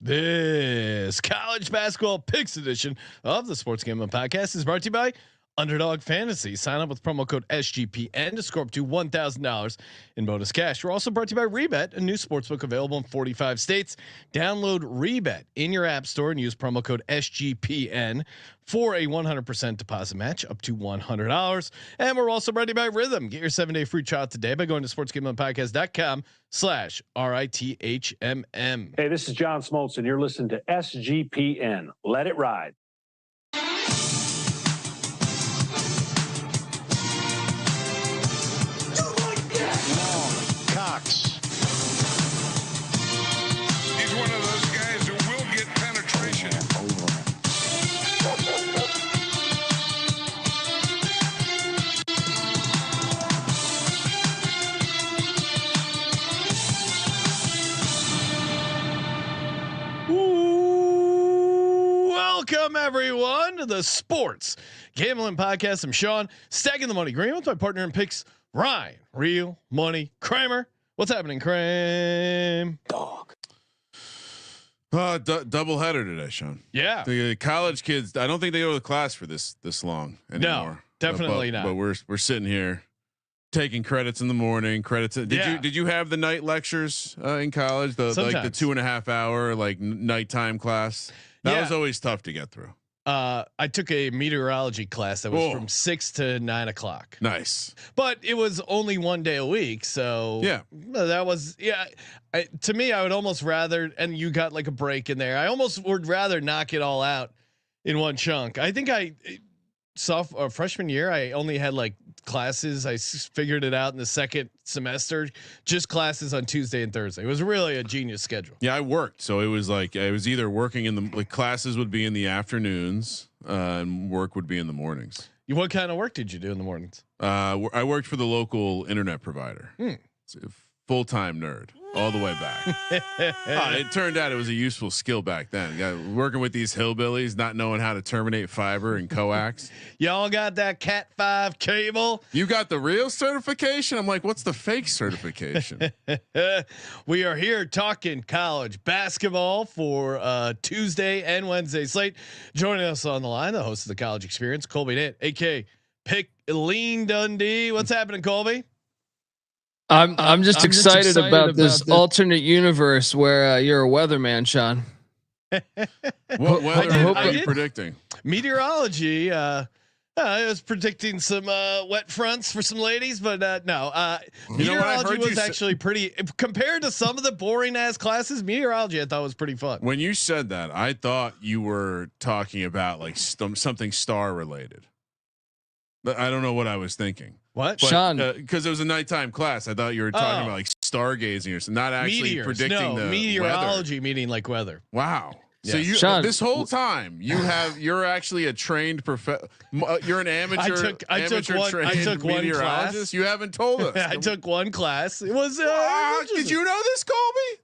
This college basketball picks edition of the Sports Gambling Podcast is brought to you by Underdog Fantasy. Sign up with promo code SGPN to score up to $1,000 in bonus cash. We're also brought to you by Rebet, a new sportsbook available in 45 states. Download Rebet in your app store and use promo code SGPN for a 100% deposit match up to $100. And we're also brought to you by Rhythm. Get your 7-day free trial today by going to sportsgamblingpodcast.com/RITHMM. Hey, this is John Smoltz, and you're listening to SGPN. Let it ride. He's one of those guys who will get penetration. Welcome everyone to the Sports Gambling Podcast. I'm Sean, stacking the money green with my partner in picks, Ryan, Real Money Kramer. What's happening, Kramer? Dog. Double header today, Sean. Yeah, The college kids. I don't think they go to class for this long anymore. No, definitely not. But we're sitting here taking credits in the morning. Did you have the night lectures in college? The 2.5 hour nighttime class. That was always tough to get through. I took a meteorology class that was from 6 to 9 o'clock. Nice, but it was only one day a week. So yeah, that was to me, I would almost rather, and you got like a break in there. I almost would rather knock it all out in one chunk. I think freshman year, I only had like classes. I figured it out in the second semester, just classes on Tuesday and Thursday. It was really a genius schedule. Yeah, I worked, so it was like I was either working in the classes would be in the afternoons, and work would be in the mornings. What kind of work did you do in the mornings? I worked for the local internet provider. It's a full-time nerd. All the way back. It turned out it was a useful skill back then. Working with these hillbillies, not knowing how to terminate fiber and coax. Y'all got that Cat 5 cable? You got the real certification? I'm like, what's the fake certification? We are here talking college basketball for Tuesday and Wednesday slate. Joining us on the line, the host of the College Experience, Colby Dant, aka Pick Lean Dundee. What's happening, Colby? I'm just excited about this alternate universe where you're a weatherman, Sean. What weather are you predicting? Meteorology. I was predicting some wet fronts for some ladies, but no. Meteorology was actually pretty compared to some of the boring ass classes. Meteorology I thought was pretty fun. When you said that, I thought you were talking about like something star related. But I don't know what I was thinking. What, Sean? Because it was a nighttime class. I thought you were talking about like stargazing or something, not actually meteors. predicting the meteorology, weather. meaning like weather. Wow. Yeah. So you Sean, this whole time you're actually a trained you're an amateur. I took one meteorologist. class. You haven't told us. I took one class. It was. Did you know this, Colby?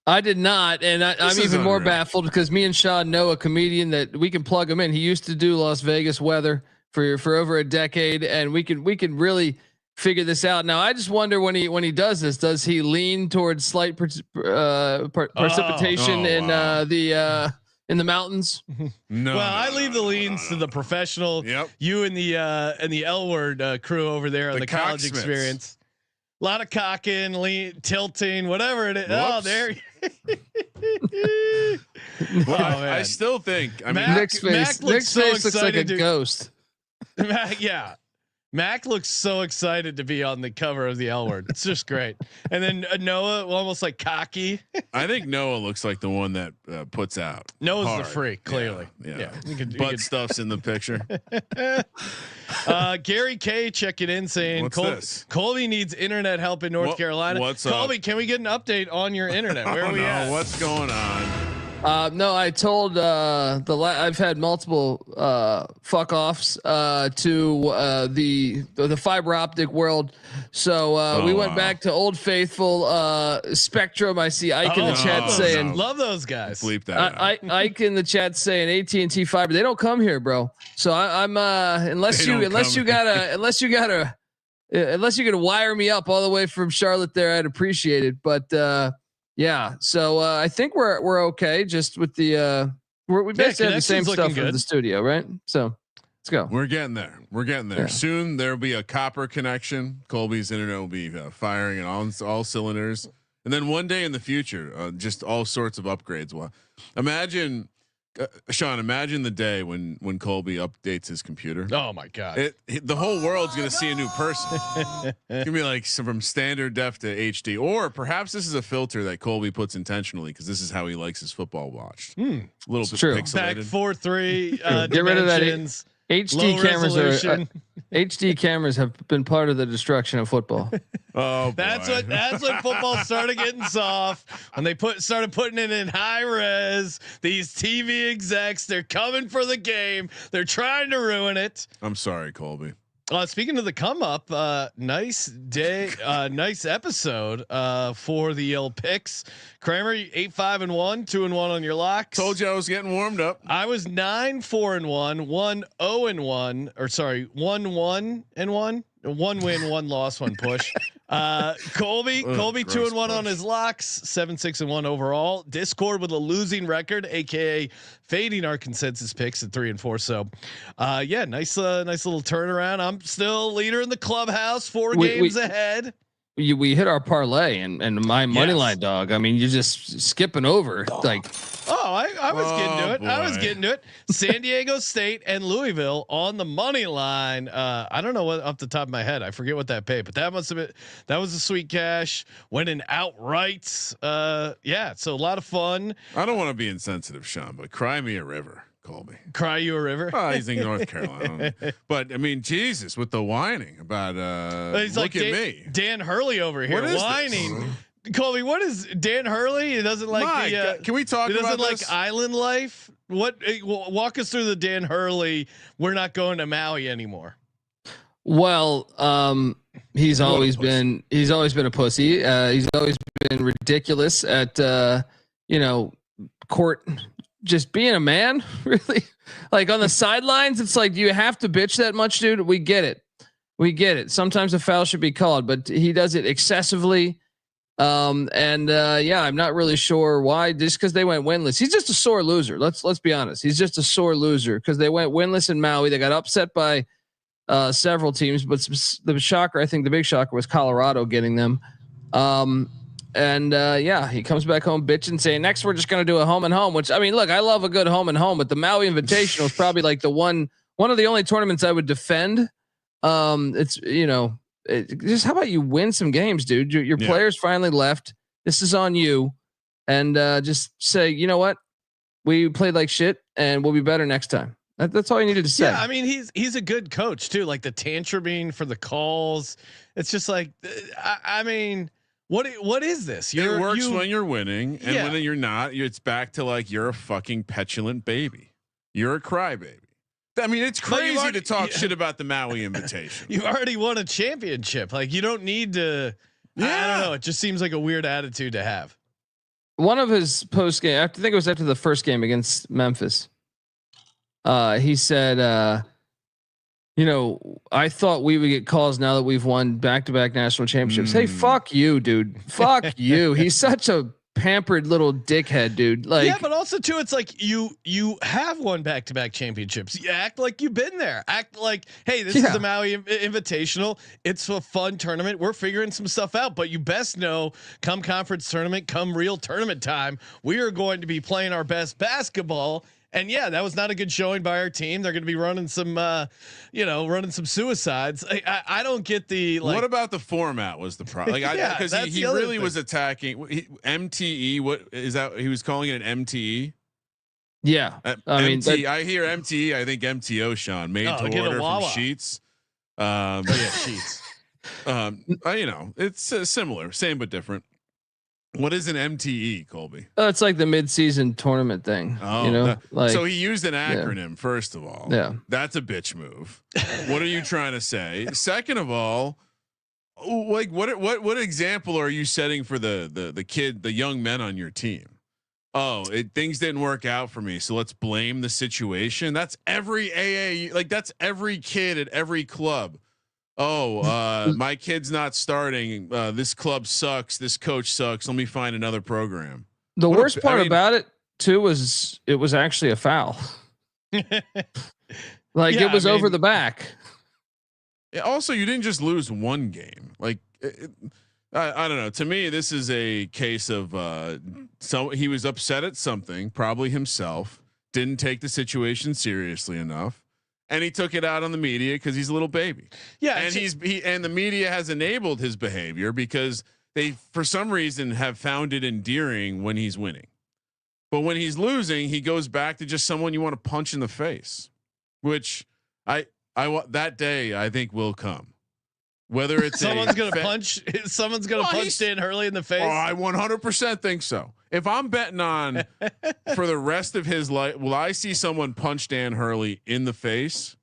I did not, and I'm even more baffled because me and Sean know a comedian that we can plug him in. He used to do Las Vegas weather for over a decade, and we can really figure this out. Now, I just wonder when he does this, does he lean towards slight precipitation in the mountains? No. Well, I leave the leans to the professional. Yep. You and the L word crew over there on the college experience. A lot of cocking, tilting, whatever it is. Whoops. Oh, there. Well, I still think. I mean, Nick's face looks like a ghost. Mac looks so excited to be on the cover of the L word. It's just great. And then Noah, almost like cocky. I think Noah looks like the one that puts out. Noah's hard. the freak, clearly. Yeah. Butt stuff's in the picture. Gary K checking in saying Colby nedes internet help in North Carolina. What's Colby, up? Can we get an update on your internet? Where are we at? What's going on? No, I told I've had multiple fuck offs to the fiber optic world. So we went back to Old Faithful Spectrum. I see Ike in the chat saying, "Love those guys." Bleep that. Ike in the chat saying AT&T fiber. They don't come here, bro. So I'm unless you're gonna wire me up all the way from Charlotte there, I'd appreciate it. But Yeah. So I think we're okay just with the we basically have the same stuff in the studio, right? So let's go. We're getting there. We're getting there. Yeah. Soon there'll be a copper connection. Colby's internet will be firing on all cylinders. And then one day in the future, just all sorts of upgrades. Well, imagine, Sean, imagine the day when Colby updates his computer. Oh my God. The whole world's going to see a new person. It's going to be like from standard def to HD, or perhaps this is a filter that Colby puts intentionally because this is how he likes his football watched. A little bit pixelated. Back 4:3. Get rid of that. HD cameras HD cameras have been part of the destruction of football. Oh, that's when football started getting soft. When they started putting it in high res. These TV execs, they're coming for the game. They're trying to ruin it. I'm sorry, Colby. Speaking of the come up, nice day, nice episode for the Yale picks. Kramer 8-5-1, 2-1 on your locks. Told you I was getting warmed up. I was 9-4-1, 1-0-1, or sorry, 1-1-1. One win, one loss, one push. Colby 2-1 on his locks, 7-6-1 overall. Discord with a losing record, aka fading our consensus picks at 3-4. So, yeah, nice little turnaround. I'm still leader in the clubhouse, 4 games ahead. We hit our parlay and my money line dog. I mean, you're just skipping over like. Oh, I was getting to it. Boy. I was getting to it. San Diego State and Louisville on the money line. I don't know what off the top of my head. I forget what that paid, but that must have been, that was a sweet cash. Went in outright. Yeah. So a lot of fun. I don't want to be insensitive, Sean, but cry me a river. Colby. Cry you a river. Oh, he's in North Carolina, but I mean, Jesus, with the whining about he's look like at me, Dan Hurley over here whining. Colby, what is Dan Hurley? He doesn't like can we talk? He doesn't like island life. What? Walk us through the Dan Hurley. We're not going to Maui anymore. Well, he's always been a pussy. He's always been ridiculous at court. Just being a man, really. Like on the sidelines, it's like, do you have to bitch that much, dude? We get it. Sometimes a foul should be called, but he does it excessively. I'm not really sure why. Just because they went winless, he's just a sore loser. Let's be honest. He's just a sore loser because they went winless in Maui. They got upset by several teams, but the shocker, I think, the big shocker was Colorado getting them. He comes back home bitching, saying next we're just going to do a home and home, which I mean, look, I love a good home and home, but the Maui Invitational is probably like the one of the only tournaments I would defend. It's just how about you win some games, dude? Your players finally left. This is on you, and just say, you know what, we played like shit, and we'll be better next time. That's all you needed to say. Yeah, I mean, he's a good coach too. Like the tantruming for the calls, it's just like, I mean. What is this? It works when you're winning, and when you're not, it's back to like you're a fucking petulant baby. You're a crybaby. I mean, it's crazy to talk shit about the Maui Invitation. You already won a championship. Like you don't need to. I don't know. It just seems like a weird attitude to have. One of his post game, I think it was after the first game against Memphis. He said, I thought we would get calls now that we've won back-to-back national championships. Hey, fuck you, dude. Fuck you. He's such a pampered little dickhead, dude. Like, yeah, but also too, it's like you have won back-to-back championships. You act like you've been there. Act like, hey, this is the Maui Invitational. It's a fun tournament. We're figuring some stuff out, but you best know, come conference tournament, come real tournament time, we are going to be playing our best basketball. And yeah, that was not a good showing by our team. They're going to be running some, running some suicides. I don't get the like. What about the format was the problem? Like, because he really was attacking MTE. What is that? He was calling it an MTE. Yeah, I hear MTE. I think MTO. Sean made to order from Sheets. Sheets. It's similar, same but different. What is an MTE, Colby? It's like the mid-season tournament thing. Oh, so he used an acronym. First of all, that's a bitch move. What are you trying to say? Second of all, like what example are you setting for the young men on your team? Oh, things didn't work out for me, so let's blame the situation. That's every AA. Like that's every kid at every club. My kid's not starting. This club sucks. This coach sucks. Let me find another program. The worst part about it too was it was actually a foul. Like it was over the back. Also, you didn't just lose one game. Like I don't know. To me, this is a case of so he was upset at something, probably himself. Didn't take the situation seriously enough, and he took it out on the media because he's a little baby. Yeah, and and the media has enabled his behavior because they, for some reason, have found it endearing when he's winning. But when he's losing, he goes back to just someone you want to punch in the face, which I that day I think will come. Whether it's someone's gonna punch Dan Hurley in the face. Oh, I 100% think so. If I'm betting on for the rest of his life, will I see someone punch Dan Hurley in the face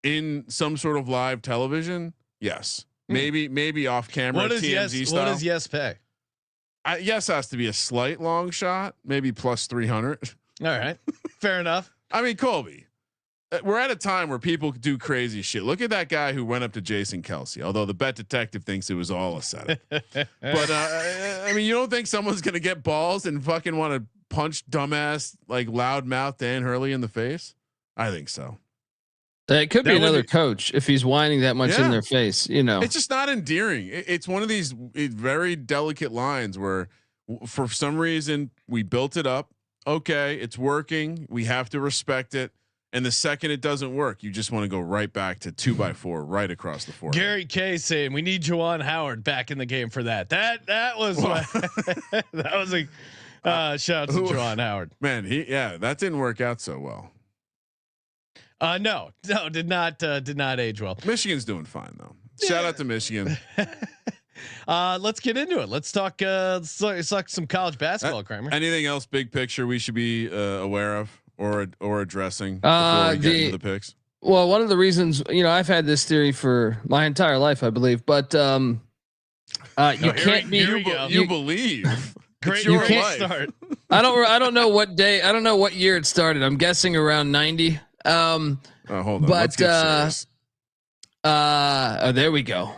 in some sort of live television? Yes. Maybe off camera. What does yes pay? Yes has to be a slight long shot, maybe plus 300. All right, fair enough. I mean, Colby, we're at a time where people do crazy shit. Look at that guy who went up to Jason Kelsey. Although the bet detective thinks it was all a setup. But I mean, you don't think someone's gonna get balls and fucking want to punch dumbass like loudmouth Dan Hurley in the face? I think so. It could be another coach if he's whining that much in their face. You know, it's just not endearing. It's one of these very delicate lines where, for some reason, we built it up. Okay, it's working. We have to respect it. And the second it doesn't work, you just want to go right back to 2x4 right across the forehead. Gary K saying we need Juwan Howard back in the game for that. That was that was a shout out to Juwan Howard. Man, that didn't work out so well. No, did not age well. Michigan's doing fine though. Shout out to Michigan. Let's get into it. Let's talk some college basketball, Kramer. Anything else big picture we should be aware of or addressing before we get into the picks? Well, one of the reasons, I've had this theory for my entire life, I believe, but you can't be. You believe. Great, you can't start. I don't know what day. I don't know what year it started. I'm guessing around 90. Hold on. But let's get serious. There we go.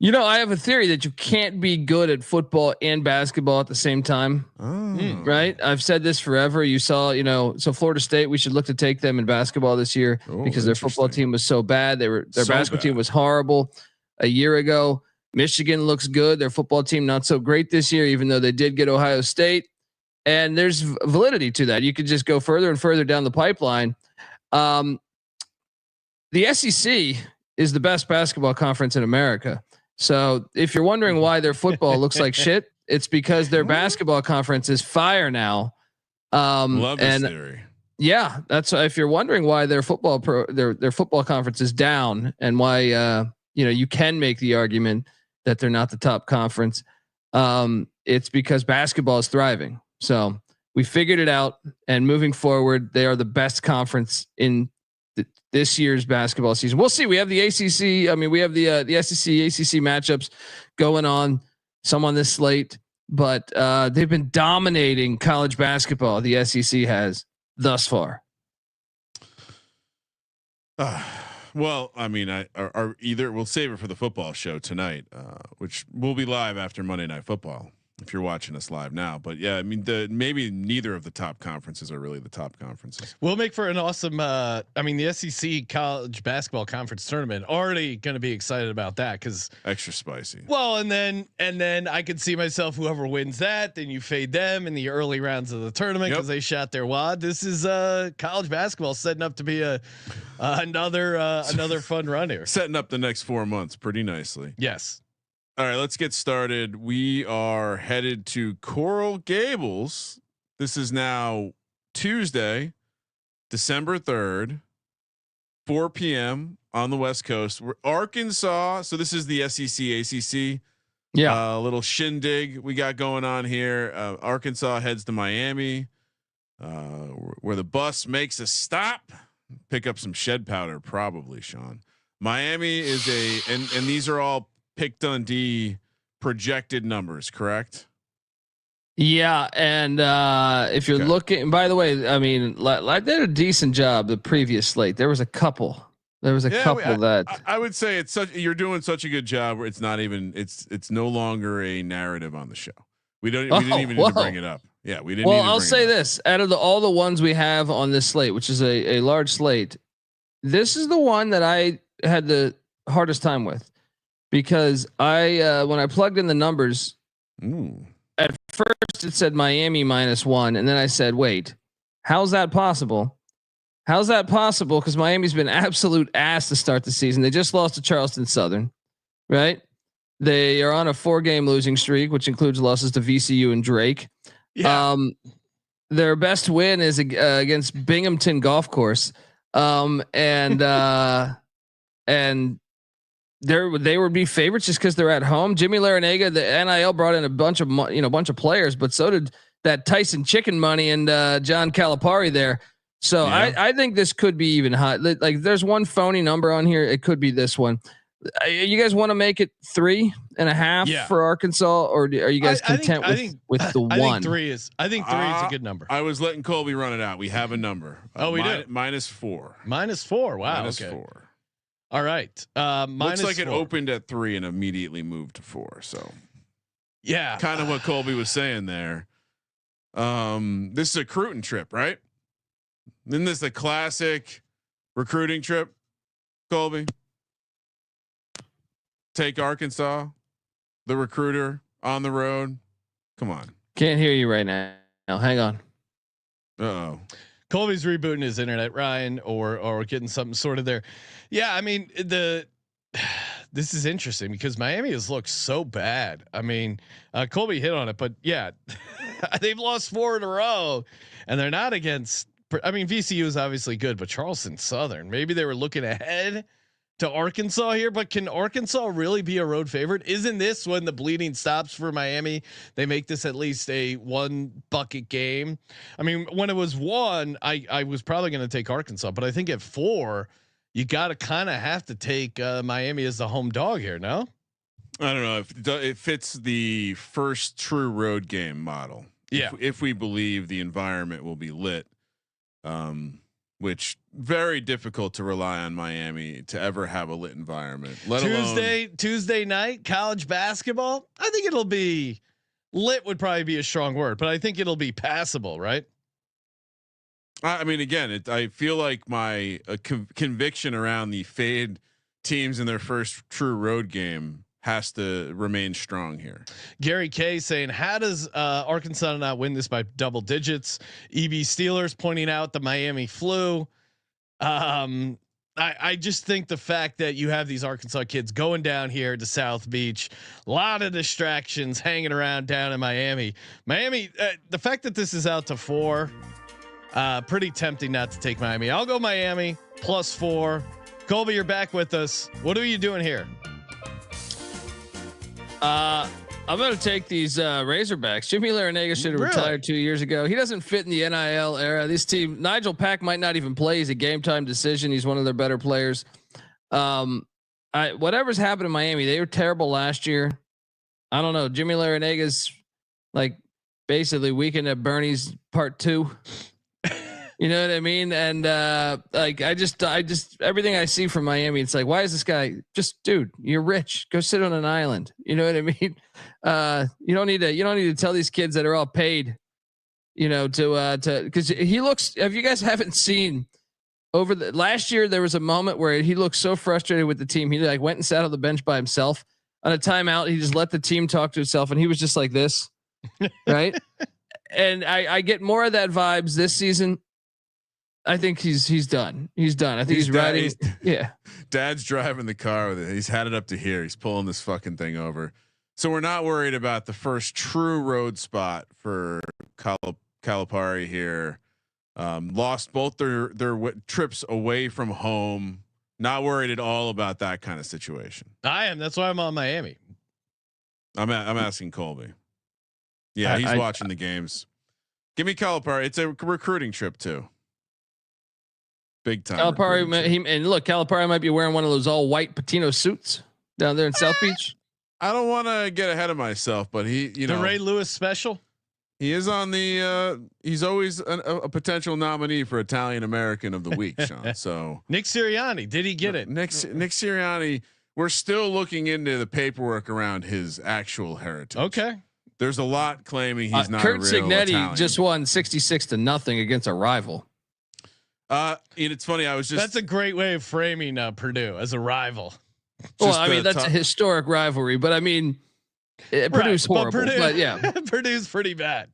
I have a theory that you can't be good at football and basketball at the same time. Right? I've said this forever. You saw, so Florida State, we should look to take them in basketball this year because their football team was so bad. Their basketball team was horrible a year ago. Michigan looks good. Their football team not so great this year, even though they did get Ohio State. And there's validity to that. You could just go further and further down the pipeline. The SEC is the best basketball conference in America. So if you're wondering why their football looks like shit, it's because their basketball conference is fire now. Love this theory. Yeah, that's if you're wondering why their football their football conference is down and why you can make the argument that they're not the top conference. It's because basketball is thriving. So we figured it out, and moving forward, they are the best conference in this year's basketball season. We'll see. We have the ACC. I mean, we have the SEC ACC matchups going on. Some on this slate, but they've been dominating college basketball. The SEC has thus far. Well, I mean, either we'll save it for the football show tonight, which will be live after Monday Night Football. If you're watching us live now, but yeah, I mean, maybe neither of the top conferences are really the top conferences. We'll make for an awesome. The SEC college basketball conference tournament, already going to be excited about that because extra spicy. Well, and then I could see myself, whoever wins that, then you fade them in the early rounds of the tournament because they shot their wad. This is college basketball setting up to be another fun run here. Setting up the next 4 months pretty nicely. Yes. All right, let's get started. We are headed to Coral Gables. This is now Tuesday, December 3rd, 4 p.m. on the West Coast. We're Arkansas. So this is the SEC ACC. Yeah. Little shindig we got going on here. Arkansas heads to Miami, where the bus makes a stop. Pick up some shed powder, probably, Sean. Miami is and these are all Pick Dundee projected numbers, correct? Yeah, and if you're looking, by the way, I mean, I did a decent job the previous slate. There was a couple There was a couple that I would say you're doing such a good job where it's not even it's no longer a narrative on the show. We didn't even need to bring it up. Yeah, we didn't. Well, I'll say this: out of all the ones we have on this slate, which is a large slate, this is the one that I had the hardest time with because when I plugged in the numbers, at first it said Miami -1, and then I said, wait, how's that possible? How's that possible? Because Miami's been absolute ass to start the season. They just lost to Charleston Southern, right? They are on a 4-game losing streak, which includes losses to VCU and Drake. Yeah. Their best win is against Binghamton Golf Course, and they would be favorites just because they're at home. Jimmy Larinaga, the NIL brought in a bunch of players, but so did that Tyson Chicken Money and John Calipari there. So yeah. I think this could be even hot. Like there's one phony number on here. It could be this one. You guys want to make it 3.5 for Arkansas, or are you guys content with the one? I think 3 is a good number. I was letting Colby run it out. We have a number. We do -4. -4. Wow. -4. All right. Looks like it opened at 3 and immediately moved to 4. So yeah, kind of what Colby was saying there. This is a recruiting trip, right? Isn't this a classic recruiting trip, Colby? Take Arkansas, the recruiter on the road. Come on. Can't hear you right now. Hang on. Uh-oh. Colby's rebooting his internet, Ryan, or getting something sorted there. Yeah, I mean this is interesting because Miami has looked so bad. I mean, Colby hit on it, but yeah, they've lost 4 in a row, and they're not against. I mean, VCU is obviously good, but Charleston Southern. Maybe they were looking ahead to Arkansas here, but can Arkansas really be a road favorite? Isn't this when the bleeding stops for Miami? They make this at least a 1 bucket game. I mean, when it was 1, I was probably going to take Arkansas, but I think at 4, you got to kind of have to take Miami as the home dog here. No, I don't know if it fits the first true road game model. Yeah, if we believe the environment will be lit. Which very difficult to rely on Miami to ever have a lit environment. Tuesday night college basketball. I think it'll be lit. Would probably be a strong word, but I think it'll be passable, right? I mean, again, I feel like my conviction around the fade teams in their first true road game has to remain strong here. Gary K saying, how does Arkansas not win this by double digits? EB Steelers pointing out the Miami flu. I just think the fact that you have these Arkansas kids going down here to South Beach, a lot of distractions hanging around down in Miami. The fact that this is out to 4, pretty tempting not to take Miami. I'll go Miami +4. Colby, you're back with us. What are you doing here? I'm going to take these Razorbacks. Jimmy Larinaga should have retired 2 years ago. He doesn't fit in the NIL era. This team, Nigel Pack might not even play. He's a game time decision. He's one of their better players. Whatever's happened in Miami, they were terrible last year. I don't know. Jimmy Larinaga's like basically Weekend at Bernie's part 2. You know what I mean? And like I just everything I see from Miami, it's like, why is this guy dude? You're rich. Go sit on an island. You know what I mean? You don't need to tell these kids that are all paid, to because he looks. If you guys haven't seen over the last year, there was a moment where he looked so frustrated with the team. He like went and sat on the bench by himself on a timeout. He just let the team talk to himself, and he was just like this, right? And I get more of that vibes this season. I think he's done. He's done. I think he's riding. Yeah. Dad's driving the car with it. He's had it up to here. He's pulling this fucking thing over. So we're not worried about the first true road spot for Calipari here. Lost both their trips away from home. Not worried at all about that kind of situation. I am. That's why I'm on Miami. I'm asking Colby. Yeah, he's watching the games. Give me Calipari. It's a recruiting trip too. Big time. Calipari, Calipari might be wearing one of those all white Patino suits down there in South Beach. I don't want to get ahead of myself, but the Ray Lewis special. He is on the. He's always a potential nominee for Italian American of the Week, Sean. So Nick Sirianni, did he get it? Nick Sirianni. We're still looking into the paperwork around his actual heritage. Okay. There's a lot claiming he's not. Kurt a real Cignetti Italian. just won 66-0 against a rival. It's funny. I was just. That's a great way of framing Purdue as a rival. Well, I mean that's a historic rivalry, but I mean, Purdue's horrible. But yeah, Purdue's pretty bad.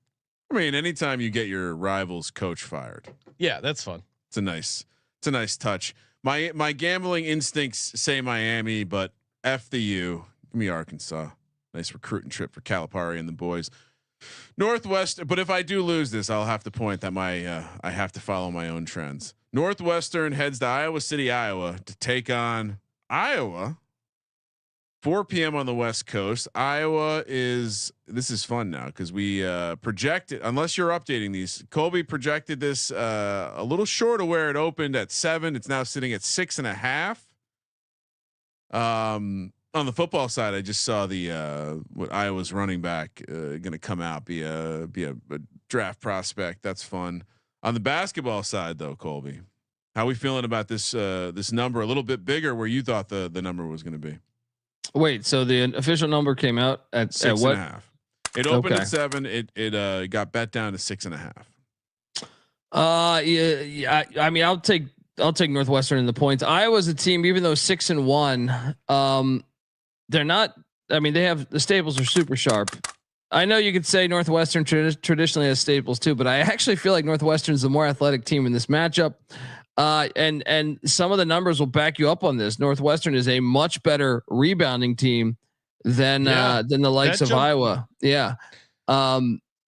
I mean, anytime you get your rival's coach fired, yeah, that's fun. It's a nice touch. My gambling instincts say Miami, but F the U. Give me Arkansas. Nice recruiting trip for Calipari and the boys. Northwestern, but if I do lose this, I'll have to point that I have to follow my own trends. Northwestern heads to Iowa City, Iowa, to take on Iowa. 4 p.m. on the West Coast. Iowa is. This is fun now because we projected. Unless you're updating these, Colby projected this a little short of where it opened at 7. It's now sitting at 6.5. On the football side, I just saw the what Iowa's running back going to come out be a draft prospect. That's fun. On the basketball side, though, Colby, how are we feeling about this this number? A little bit bigger where you thought the number was going to be. Wait, so the official number came out at 6.5. It opened at 7. It got bet down to 6.5. Yeah. I mean, I'll take Northwestern in the points. Iowa's a team, even though 6-1, they're not. I mean, they have the staples are super sharp. I know you could say Northwestern traditionally has staples too, but I actually feel like Northwestern is the more athletic team in this matchup. And some of the numbers will back you up on this. Northwestern is a much better rebounding team than the likes of Iowa. Yeah.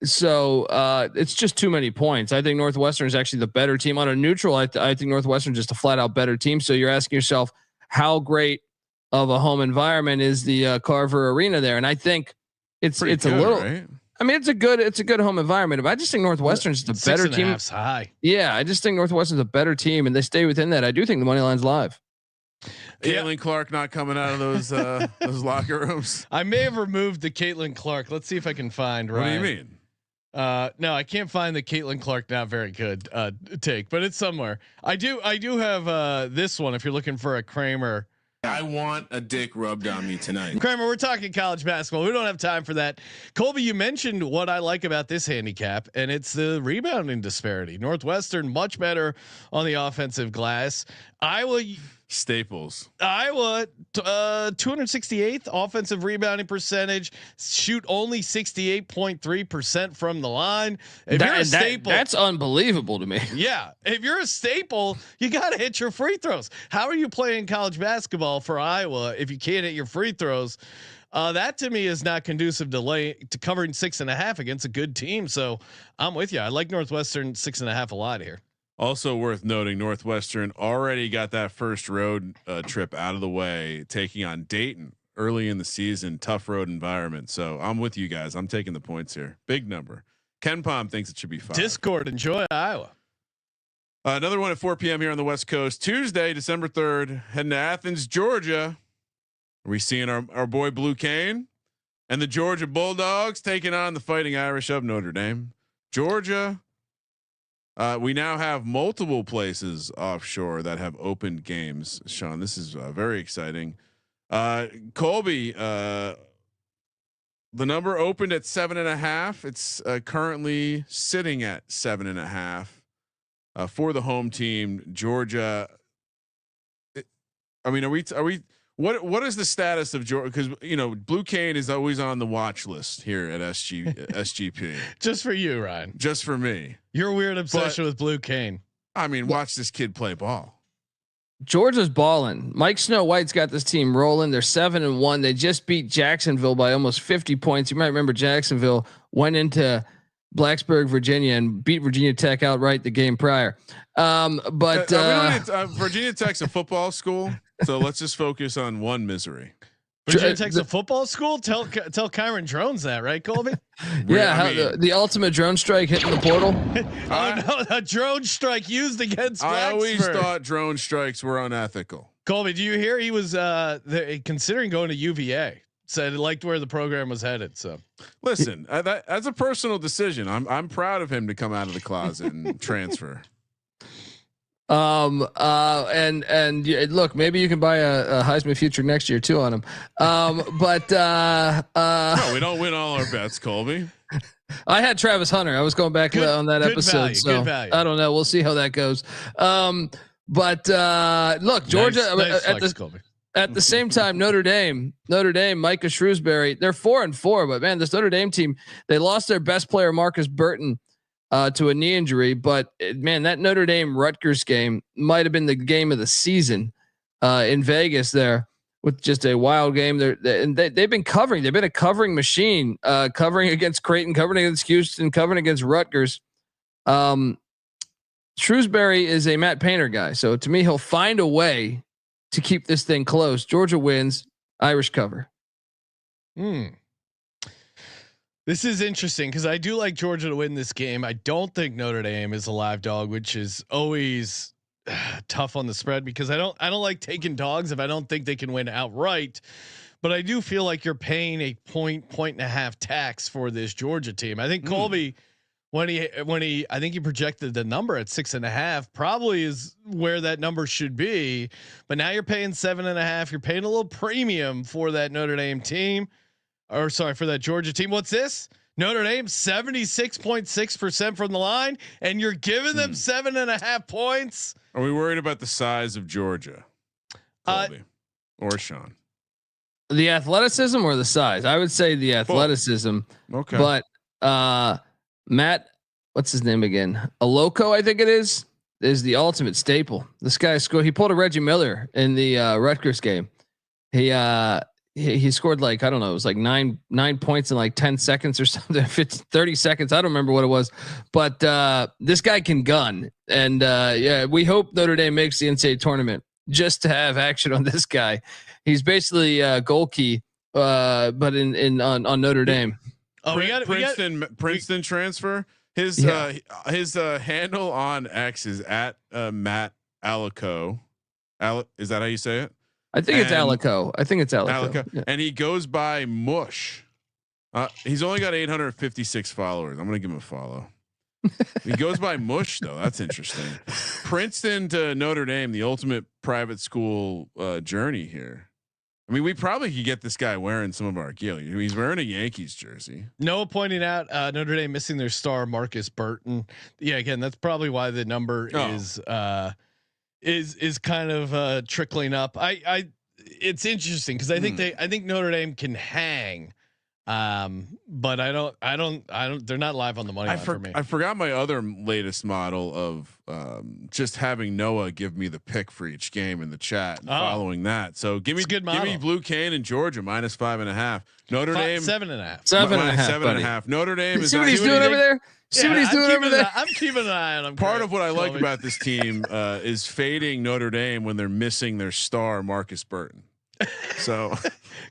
So it's just too many points. I think Northwestern is actually the better team on a neutral. I think Northwestern is just a flat out better team. So you're asking yourself, how great of a home environment is the Carver Arena there? And I think it's good, a little. Right? I mean, it's a good home environment. But I just think Northwestern's the better team. High. Yeah, I just think Northwestern's a better team, and they stay within that. I do think the money line's live. Caitlin Clark not coming out of those locker rooms. I may have removed the Caitlin Clark. Let's see if I can find. What do you mean? No, I can't find the Caitlin Clark not very good take, but it's somewhere. I do have this one. If you're looking for a Kramer. I want a dick rubbed on me tonight. Kramer, we're talking college basketball. We don't have time for that. Colby, you mentioned what I like about this handicap, and it's the rebounding disparity. Northwestern much better on the offensive glass. Iowa staples. Iowa 268th offensive rebounding percentage, shoot only 68.3% from the line. If you're a staple, that's unbelievable to me. Yeah, if you're a staple, you got to hit your free throws. How are you playing college basketball for Iowa if you can't hit your free throws? That to me is not conducive to covering 6.5 against a good team. So I'm with you. I like Northwestern 6.5 a lot here. Also worth noting, Northwestern already got that first road trip out of the way, taking on Dayton early in the season. Tough road environment. So I'm with you guys. I'm taking the points here. Big number. Ken Palm thinks it should be 5. Discord, enjoy Iowa. Another one at 4 p.m. here on the West Coast. Tuesday, December 3rd, heading to Athens, Georgia. Are we seeing our boy Blue Cane and the Georgia Bulldogs taking on the Fighting Irish of Notre Dame? Georgia. We now have multiple places offshore that have opened games. Sean, this is very exciting. Colby, the number opened at 7.5. It's currently sitting at 7.5 for the home team, Georgia. I mean, are we? What is the status of Georgia? Because Blue Cane is always on the watch list here at SGP. Just for you, Ryan. Just for me. Your weird obsession with Blue Cane. I mean, watch this kid play ball. Georgia's balling. Mike Snow White's got this team rolling. They're 7-1. They just beat Jacksonville by almost 50 points. You might remember Jacksonville went into Blacksburg, Virginia, and beat Virginia Tech outright the game prior. Virginia Tech's a football school, so let's just focus on one misery. Virginia Tech's a football school. Tell Kyron Drones that, right, Colby? Yeah, the ultimate drone strike hitting the portal. No, a drone strike used against Blacksburg. I always thought drone strikes were unethical. Colby, do you hear he was considering going to UVA? said he liked where the program was headed. So listen, that's a personal decision. I'm proud of him to come out of the closet and transfer. Look, maybe you can buy a Heisman future next year too on him. No, we don't win all our bets, Colby. I had Travis Hunter. I was going back on that episode. Value, so good value. I don't know. We'll see how that goes. Look, Georgia nice at the same time, Notre Dame, Micah Shrewsbury, they're 4-4, but man, this Notre Dame team, they lost their best player, Marcus Burton, to a knee injury, but man, that Notre Dame Rutgers game might have been the game of the season in Vegas there, with just a wild game. They've been covering. They've been a covering machine, covering against Creighton, covering against Houston, covering against Rutgers. Shrewsbury is a Matt Painter guy, so to me, he'll find a way to keep this thing close. Georgia wins, Irish cover. This is interesting because I do like Georgia to win this game. I don't think Notre Dame is a live dog, which is always tough on the spread because I don't like taking dogs if I don't think they can win outright. But I do feel like you're paying a point and a half tax for this Georgia team. I think Colby, when he I think he projected the number at 6.5, probably is where that number should be. But now you're paying 7.5. You're paying a little premium for that Notre Dame team. Or sorry, for that Georgia team. What's this? Notre Dame 76.6% from the line, and you're giving them 7.5 points. Are we worried about the size of Georgia, Colby or Sean? The athleticism or the size? I would say the athleticism. Okay, but Matt, what's his name again? Aloko, I think it is the ultimate staple. This guy scored. He pulled a Reggie Miller in the Rutgers game. He scored like, I don't know, it was like nine points in like 10 seconds or something, 30 seconds. I don't remember what it was, but this guy can gun. And we hope Notre Dame makes the NCAA tournament just to have action on this guy. He's basically goal key, but on Notre Dame. Oh, Princeton transfer. His handle on X is at Matt Alico. Is that how you say it? I think it's Alico. Yeah. And he goes by Mush. He's only got 856 followers. I'm going to give him a follow. He goes by Mush though. That's interesting. Princeton to Notre Dame, the ultimate private school journey here. I mean, we probably could get this guy wearing some of our gear. He's wearing a Yankees jersey. Noah pointing out Notre Dame missing their star Marcus Burton. Yeah, again, that's probably why the number is kind of trickling up. It's interesting because I think Notre Dame can hang, but I don't. They're not live on the money line for me. I forgot my other latest model of just having Noah give me the pick for each game in the chat and following that. So give me Blue Cane and Georgia -5.5. Notre Dame 7.5. 7.5. Notre Dame is. See what he's doing over there. See what he's doing over there. I'm keeping an eye on him. Part of what I like about this team is fading Notre Dame when they're missing their star Marcus Burton. So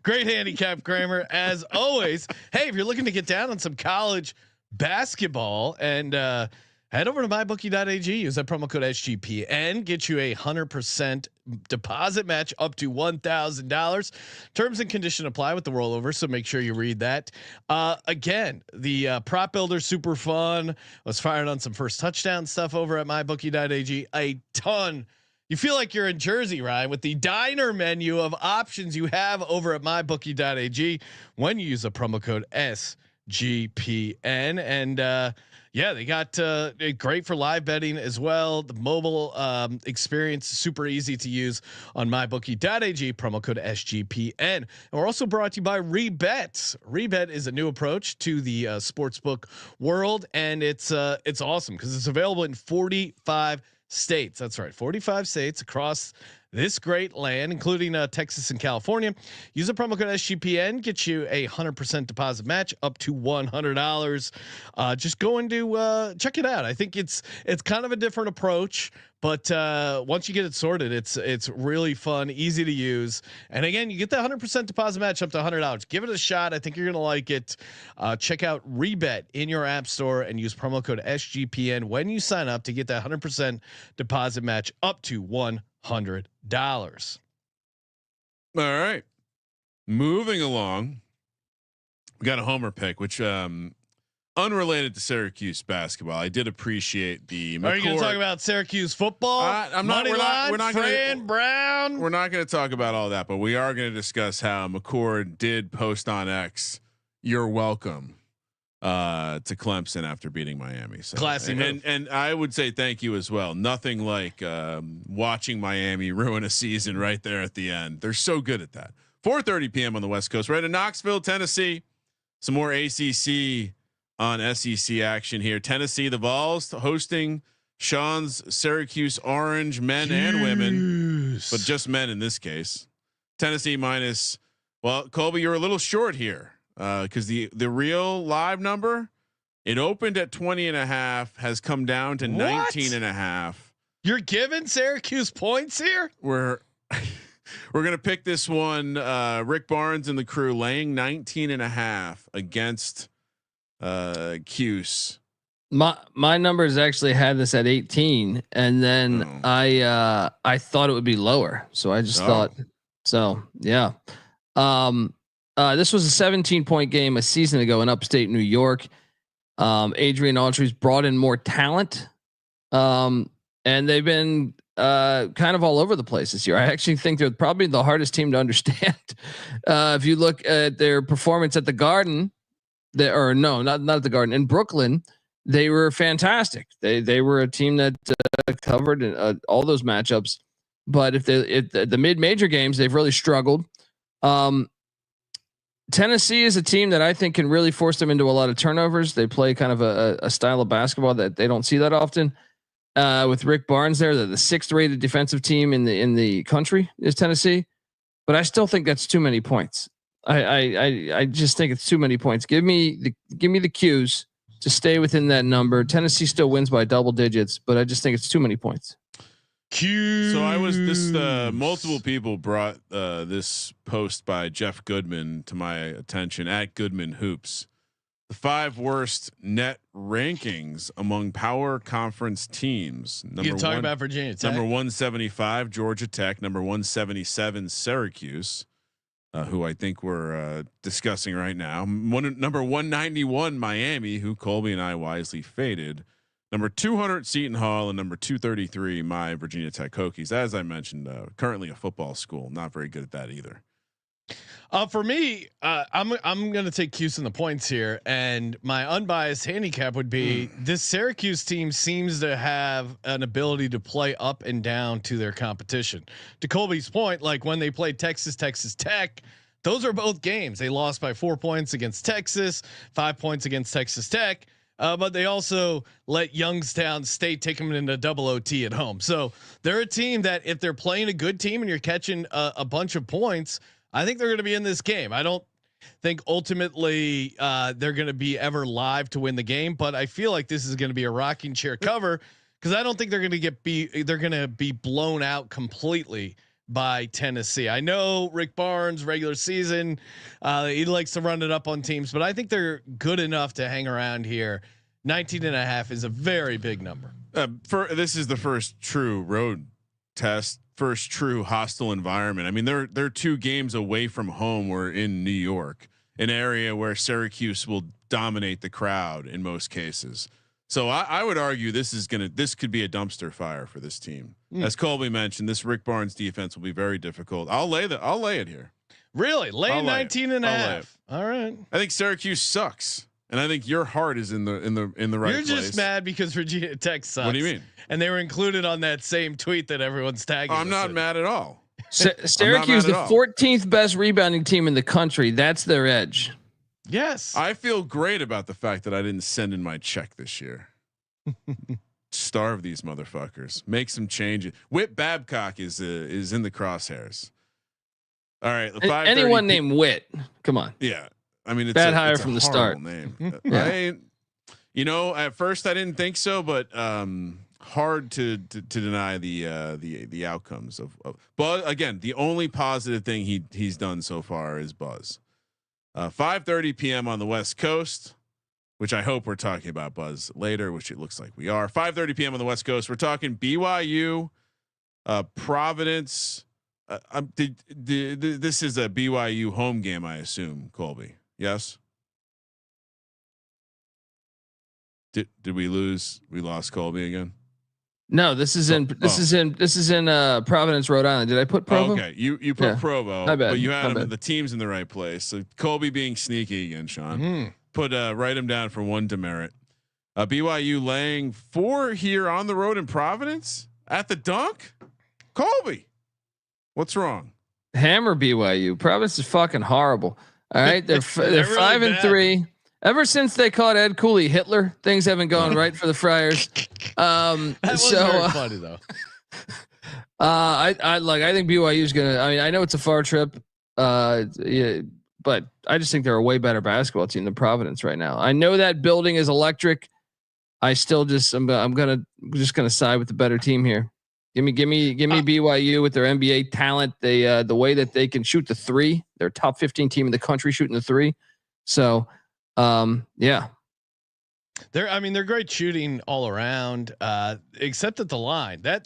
great handicap, Kramer, as always. Hey, if you're looking to get down on some college basketball and head over to mybookie.ag, use that promo code SGPN, get you 100% deposit match up to $1,000. Terms and condition apply with the rollover, so make sure you read that. Again, the prop builder super fun. Was firing on some first touchdown stuff over at mybookie.ag. A ton. You feel like you're in Jersey, Ryan, with the diner menu of options you have over at mybookie.ag when you use the promo code SGPN. And they got great for live betting as well. The mobile experience is super easy to use on mybookie.ag, promo code SGPN. And we're also brought to you by Rebet. Rebet is a new approach to the sportsbook world, and it's awesome because it's available in 45 states. That's right, 45 states across this great land, including Texas and California. Use the promo code SGPN, get you 100% deposit match up to $100. Just go into check it out. I think it's kind of a different approach, but once you get it sorted, it's really fun, easy to use. And again, you get that 100% deposit match up to $100. Give it a shot. I think you're gonna like it. Check out Rebet in your app store and use promo code SGPN when you sign up to get that 100% deposit match up to $100. All right. Moving along, we got a homer pick, which unrelated to Syracuse basketball. I did appreciate the. Are you going to talk about Syracuse football? I'm not. We're not Fran Brown. We're not going to talk about all that, but we are going to discuss how McCord did post on X. You're welcome to Clemson after beating Miami. So classy move. And I would say thank you as well. Nothing like watching Miami ruin a season right there at the end. They're so good at that. 4:30 p.m. on the West Coast, right in Knoxville, Tennessee. Some more ACC on SEC action here. Tennessee, the Vols hosting Sean's Syracuse Orange, men and women, but just men in this case. Tennessee minus. Well, Colby, you're a little short here because the real live number, it opened at 20.5, has come down to 19.5. You're giving Syracuse points here. We're gonna pick this one. Rick Barnes and the crew laying 19.5 against Cuse. My numbers actually had this at 18, and then I thought it would be lower, so I just thought so. Yeah, this was a 17-point game a season ago in upstate New York. Adrian Autry's brought in more talent, and they've been kind of all over the place this year. I actually think they're probably the hardest team to understand. If you look at their performance at the Garden, not at the Garden, in Brooklyn, they were fantastic. They were a team that covered all those matchups. But if the mid-major games, they've really struggled. Tennessee is a team that I think can really force them into a lot of turnovers. They play kind of a style of basketball that they don't see that often. With Rick Barnes there, the 6th rated defensive team in the country is Tennessee, but I still think that's too many points. I just think it's too many points. Give me the cues to stay within that number. Tennessee still wins by double digits, but I just think it's too many points. So I was multiple people brought this post by Jeff Goodman to my attention at Goodman Hoops. The 5 worst net rankings among power conference teams. You're talking about Virginia Tech. Number 175, Georgia Tech. Number 177, Syracuse, who I think we're discussing right now. Number 191, Miami, who Colby and I wisely faded. Number 200, Seton Hall, and number 233, my Virginia Tech Hokies. As I mentioned, currently a football school, not very good at that either. For me, I'm going to take Cuse in the points here, and my unbiased handicap would be this Syracuse team seems to have an ability to play up and down to their competition. To Colby's point, like when they played Texas Tech, those are both games. They lost by 4 points against Texas, 5 points against Texas Tech. But they also let Youngstown State take them into double OT at home. So they're a team that if they're playing a good team and you're catching a bunch of points, I think they're going to be in this game. I don't think ultimately they're going to be ever live to win the game, but I feel like this is going to be a rocking chair cover because I don't think they're going to be blown out completely by Tennessee. I know Rick Barnes, regular season, he likes to run it up on teams, but I think they're good enough to hang around here. 19.5 is a very big number. This is the first true road test, first true hostile environment. I mean, they're 2 games away from home. We're in New York, an area where Syracuse will dominate the crowd in most cases. So I would argue this could be a dumpster fire for this team. As Colby mentioned, this Rick Barnes defense will be very difficult. I'll lay it here. Really? Lay 19.5. All right. I think Syracuse sucks. And I think your heart is in the right place. You're just mad because Virginia Tech sucks. What do you mean? And they were included on that same tweet that everyone's tagging. I'm not mad at all. Syracuse, the 14th best rebounding team in the country. That's their edge. Yes. I feel great about the fact that I didn't send in my check this year. Starve these motherfuckers. Make some changes. Whit Babcock is in the crosshairs. All right. Anyone named Whit. Come on. Yeah. I mean, it's bad hire from the start. Name. At first I didn't think so, but hard to deny the outcomes of Buzz. Again, the only positive thing he's done so far is Buzz. 5:30 p.m. on the West Coast, which I hope we're talking about Buzz later, which it looks like we are. 5:30 p.m. on the West Coast. We're talking BYU, Providence, this is a BYU home game, I assume, Colby. Yes. Did we lose? We lost Colby again. No, this is in Providence, Rhode Island. Did I put Provo? Okay, you put Provo, but you had the teams in the right place. So Colby being sneaky again, Sean. Put write him down for one demerit. BYU laying 4 here on the road in Providence at the Dunk. Colby, what's wrong? Hammer BYU. Providence is fucking horrible. All right, they're really 5-3. Ever since they caught Ed Cooley Hitler, things haven't gone right for the Friars. That was very funny though. I think BYU is gonna. I mean, I know it's a far trip, yeah, but I just think they're a way better basketball team than Providence right now. I know that building is electric. I'm gonna side with the better team here. Give me BYU with their NBA talent. They the way that they can shoot the three. They're a top 15 team in the country shooting the three. So. Yeah, they're great shooting all around, except at the line. That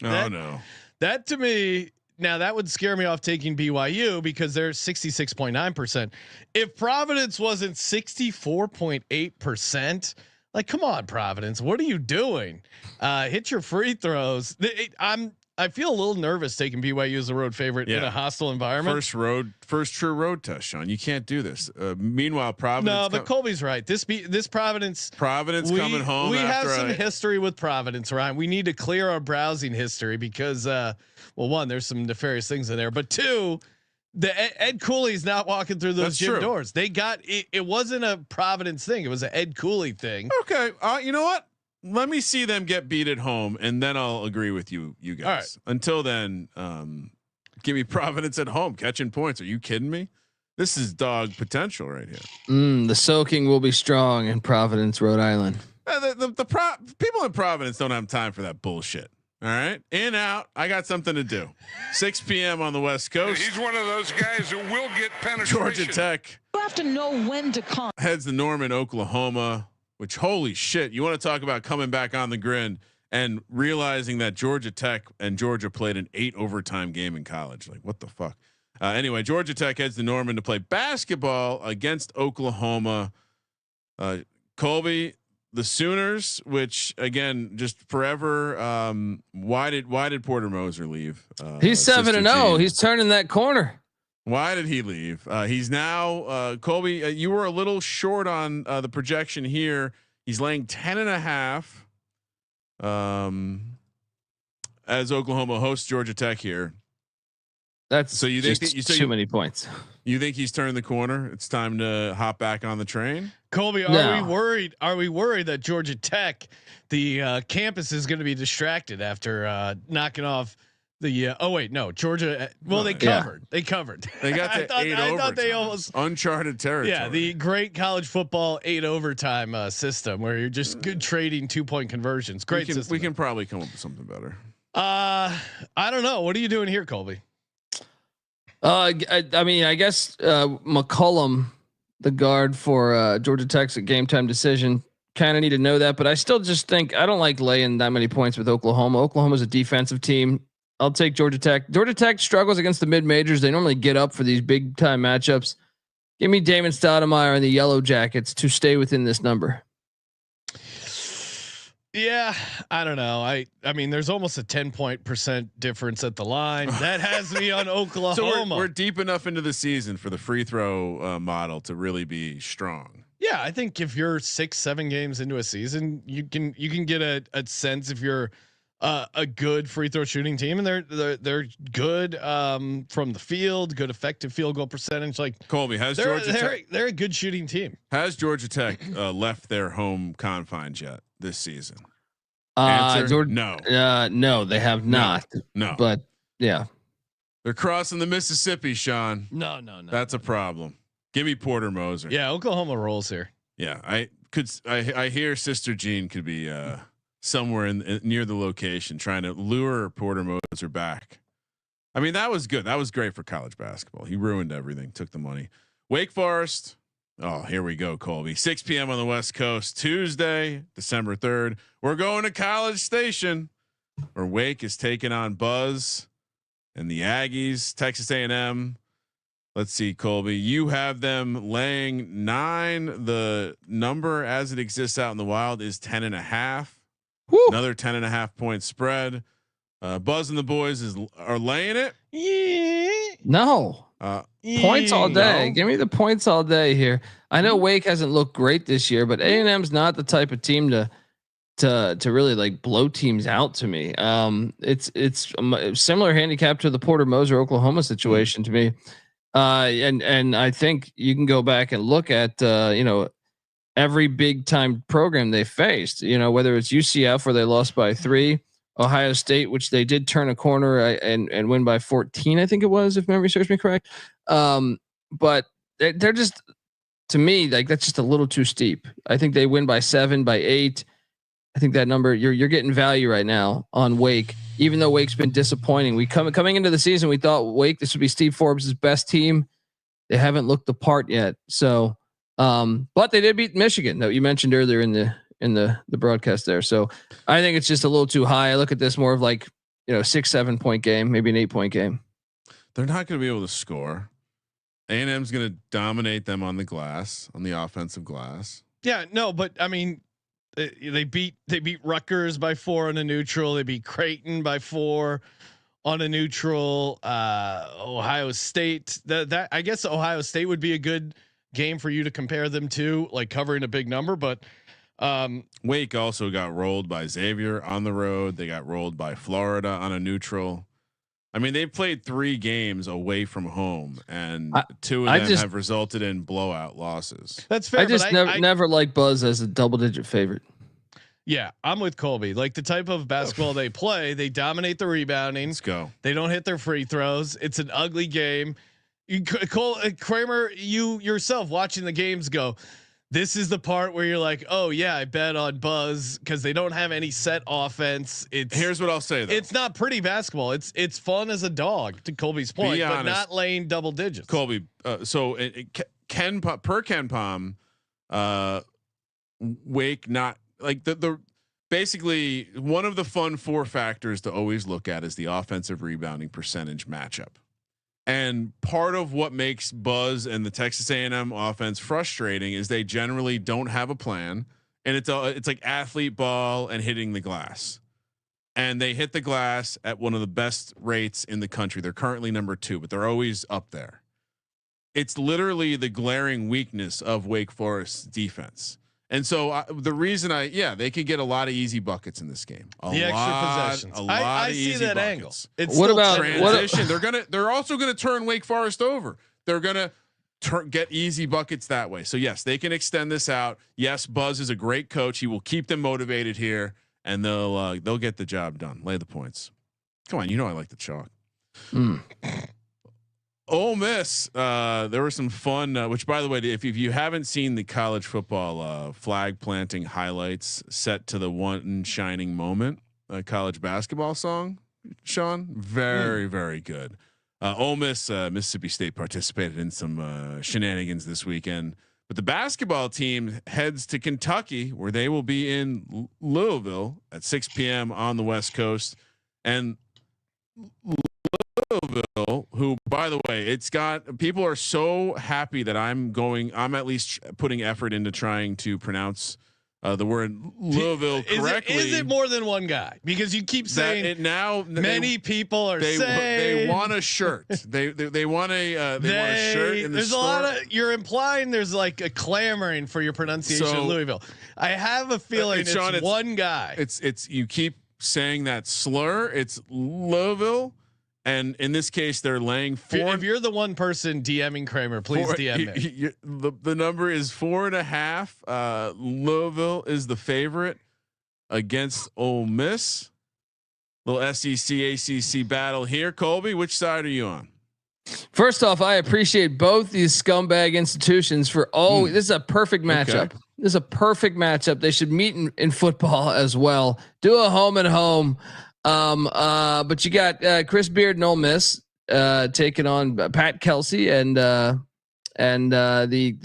to me now that would scare me off taking BYU because they're 66.9%. If Providence wasn't 64.8%, like come on, Providence, what are you doing? Hit your free throws. I feel a little nervous taking BYU as a road favorite in a hostile environment. First true road test, Sean. You can't do this. Meanwhile, Providence. No, but Colby's right. This Providence coming home. We have some history with Providence, Ryan. We need to clear our browsing history because, one, there's some nefarious things in there, but two, the Ed Cooley's not walking through those gym doors. They got it. It wasn't a Providence thing. It was an Ed Cooley thing. Okay. You know what? Let me see them get beat at home, and then I'll agree with you guys. Right. Until then, give me Providence at home catching points. Are you kidding me? This is dog potential right here. The soaking will be strong in Providence, Rhode Island. The people in Providence don't have time for that bullshit. All right, in out. I got something to do. 6 p.m. on the West Coast. He's one of those guys who will get penetration. Georgia Tech. You have to know when to come. Heads to Norman, Oklahoma. Which holy shit, you want to talk about coming back on the grid and realizing that Georgia Tech and Georgia played an 8 overtime game in college. Like what the fuck? Anyway, Georgia Tech heads to Norman to play basketball against Oklahoma. Colby, the Sooners, which again, just forever. Why did Porter Moser leave? He's 7-0. He's turning that corner. Why did he leave? He's now Colby. You were a little short on the projection here. He's laying 10.5 as Oklahoma hosts Georgia Tech here. That's so you think too many points. You think he's turned the corner? It's time to hop back on the train. Colby, are we worried? Are we worried that Georgia Tech, the campus, is going to be distracted after knocking off? Georgia. Well, they covered. Yeah. They covered. They got the I thought they almost uncharted territory. Yeah, the great college football 8 overtime system where you're just good trading 2-point conversions. Great system. We can probably come up with something better. I don't know. What are you doing here, Colby? I guess McCollum, the guard for Georgia Tech's a game time decision. Kind of need to know that, but I still just think I don't like laying that many points with Oklahoma. Oklahoma's a defensive team. I'll take Georgia Tech. Georgia Tech struggles against the mid majors. They normally get up for these big time matchups. Give me Damon Stoudemire and the Yellow Jackets to stay within this number. Yeah, I don't know. I mean, there's almost a 10% difference at the line. That has me on Oklahoma. So we're deep enough into the season for the free throw model to really be strong. Yeah, I think if you're 6-7 games into a season, you can get a sense if you're a good free throw shooting team, and they're good from the field, good effective field goal percentage. Like Colby, they're a good shooting team. Has Georgia Tech left their home confines yet this season? No, they have not. No, but yeah, they're crossing the Mississippi, Sean. No, that's a problem. Give me Porter Moser. Yeah, Oklahoma rolls here. Yeah, I hear Sister Jean could be somewhere in near the location trying to lure Porter Moser back. I mean, that was good. That was great for college basketball. He ruined everything, took the money. Wake Forest. Oh, here we go, Colby. 6 p.m. on the West Coast, Tuesday, December 3rd. We're going to College Station where Wake is taking on Buzz. and the Aggies. Texas A&M. Let's see, Colby, you have them laying 9. The number as it exists out in the wild is 10.5. Another 10.5 point spread. Buzz and the boys are laying it. No. Points all day. No. Give me the points all day here. I know Wake hasn't looked great this year, but A&M's not the type of team to really like blow teams out to me. It's a similar handicap to the Porter Moser Oklahoma situation to me. And I think you can go back and look at every big time program they faced. Whether it's UCF where they lost by 3, Ohio State, which they did turn a corner and win by 14, I think it was, if memory serves me correct. But they're just, to me, like that's just a little too steep. I think they win by 7, by 8. I think that number you're getting value right now on Wake, even though Wake's been disappointing. We coming into the season, we thought Wake, this would be Steve Forbes' best team. They haven't looked the part yet. So, but they did beat Michigan that you mentioned earlier in the broadcast there. So I think it's just a little too high. I look at this more of like, 6-7 point game, maybe an 8 point game. They're not going to be able to score. A&M's going to dominate them on the glass, on the offensive glass. Yeah, no, but I mean, they beat Rutgers by 4 on a neutral. They beat Creighton by 4 on a neutral. Ohio State. That I guess Ohio State would be a good game for you to compare them to, like covering a big number. But Wake also got rolled by Xavier on the road. They got rolled by Florida on a neutral. I mean, they've played 3 games away from home, and 2 of them have resulted in blowout losses. That's fair. I just never liked Buzz as a double-digit favorite. Yeah, I'm with Colby. Like the type of basketball they play, they dominate the rebounding. Let's go. They don't hit their free throws. It's an ugly game. Kramer, you yourself watching the games go, this is the part where you're like, oh yeah, I bet on Buzz because they don't have any set offense. Here's what I'll say though. It's not pretty basketball. It's fun as a dog, to Colby's point, but not laying double digits. Colby, so Ken Palm, Wake not like the basically one of the fun 4 factors to always look at is the offensive rebounding percentage matchup. And part of what makes Buzz and the Texas A&M offense frustrating is they generally don't have a plan, and it's like athlete ball and hitting the glass, and they hit the glass at one of the best rates in the country. They're currently number 2, but they're always up there. It's literally the glaring weakness of Wake Forest's defense. And so the reason they could get a lot of easy buckets in this game. Extra possessions. I see that buckets. Angle. It's what about transition? They're also going to turn Wake Forest over. They're going to get easy buckets that way. So yes, they can extend this out. Yes, Buzz is a great coach. He will keep them motivated here, and they'll get the job done. Lay the points. Come on, I like the chalk. Ole Miss, there was some fun, which by the way, if you haven't seen the college football flag planting highlights set to the One Shining Moment college basketball song, Sean, very, very good. Ole Miss, Mississippi State participated in some shenanigans this weekend, but the basketball team heads to Kentucky where they will be in Louisville at 6 p.m. on the West Coast. And Louisville, who by the way, it's got people are so happy that I'm at least putting effort into trying to pronounce the word Louisville correctly. Is it more than one guy? Because you keep saying it now. Many people are saying they want a shirt. They want a shirt in the there's store. A lot of you're implying there's like a clamoring for your pronunciation of Louisville. I have a feeling it's one guy. It's you keep saying that slur. It's Louisville. And in this case, they're laying 4. If you're the one person DMing Kramer, please DM me. The number is 4.5. Louisville is the favorite against Ole Miss. Little SEC ACC battle here. Colby, which side are you on? First off, I appreciate both these scumbag institutions for this is a perfect matchup. Okay. This is a perfect matchup. They should meet in football as well. Do a home and home. But you got Chris Beard and Ole Miss taking on Pat Kelsey and the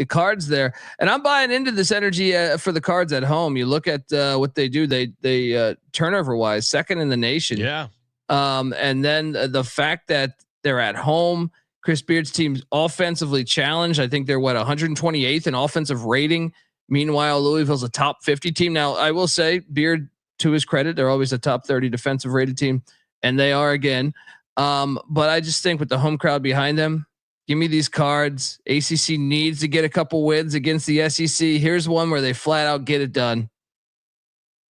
Cards there. And I'm buying into this energy for the Cards at home. You look at what they do. They turnover wise, second in the nation. Yeah. And then the fact that they're at home, Chris Beard's team's offensively challenged. I think they're 128th in offensive rating. Meanwhile, Louisville's a top 50 team. Now, I will say, Beard, to his credit, they're always a top 30 defensive rated team, and they are again. But I just think with the home crowd behind them, give me these Cards. ACC needs to get a couple wins against the SEC. Here's one where they flat out get it done.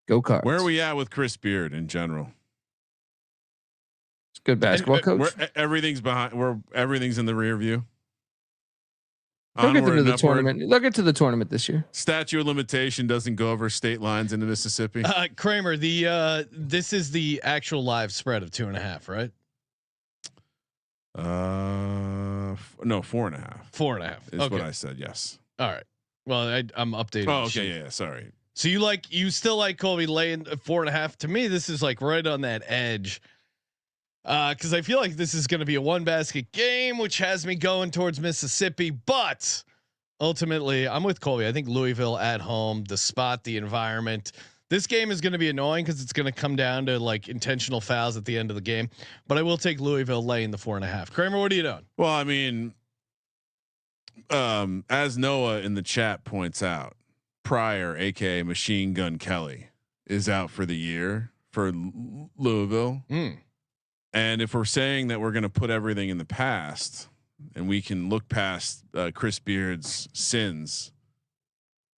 Go Cards. Where are we at with Chris Beard in general? It's good basketball coach. Everything's behind. Everything's in the rear view. They'll get to the tournament. They'll get to the tournament this year. Statute of limitation doesn't go over state lines into Mississippi. Kramer, this is the actual live spread of 2.5, right? No, 4.5. 4.5 is okay. what I said. Yes. All right. Well, I'm updating. Oh, okay. Yeah. Sorry. So you still like Colby laying 4.5? To me, this is like right on that edge. Because I feel like this is going to be a 1-basket game, which has me going towards Mississippi. But ultimately, I'm with Colby. I think Louisville at home, the spot, the environment. This game is going to be annoying because it's going to come down to like intentional fouls at the end of the game. But I will take Louisville laying the 4.5. Kramer, what are you doing? Well, I mean, as Noah in the chat points out, Pryor, aka Machine Gun Kelly, is out for the year for Louisville. And if we're saying that we're going to put everything in the past and we can look past Chris Beard's sins,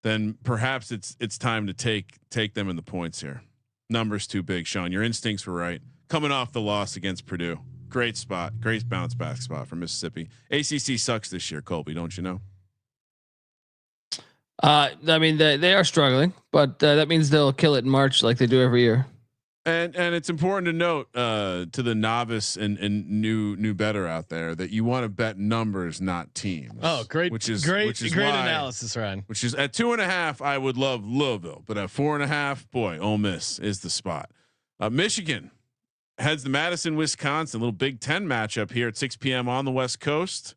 then perhaps it's time to take them in the points here. Numbers too big, Sean. Your instincts were right. Coming off the loss against Purdue, great spot, great bounce back spot for Mississippi. ACC sucks this year, Colby. Don't you know? I mean, they are struggling, but that means they'll kill it in March like they do every year. And it's important to note to the novice and new better out there that you want to bet numbers, not teams. Oh, great! Which is great analysis, Ryan. Which is at 2.5, I would love Louisville, but at 4.5, boy, Ole Miss is the spot. Michigan heads to Madison, Wisconsin. A little Big Ten matchup here at 6 p.m. on the West Coast.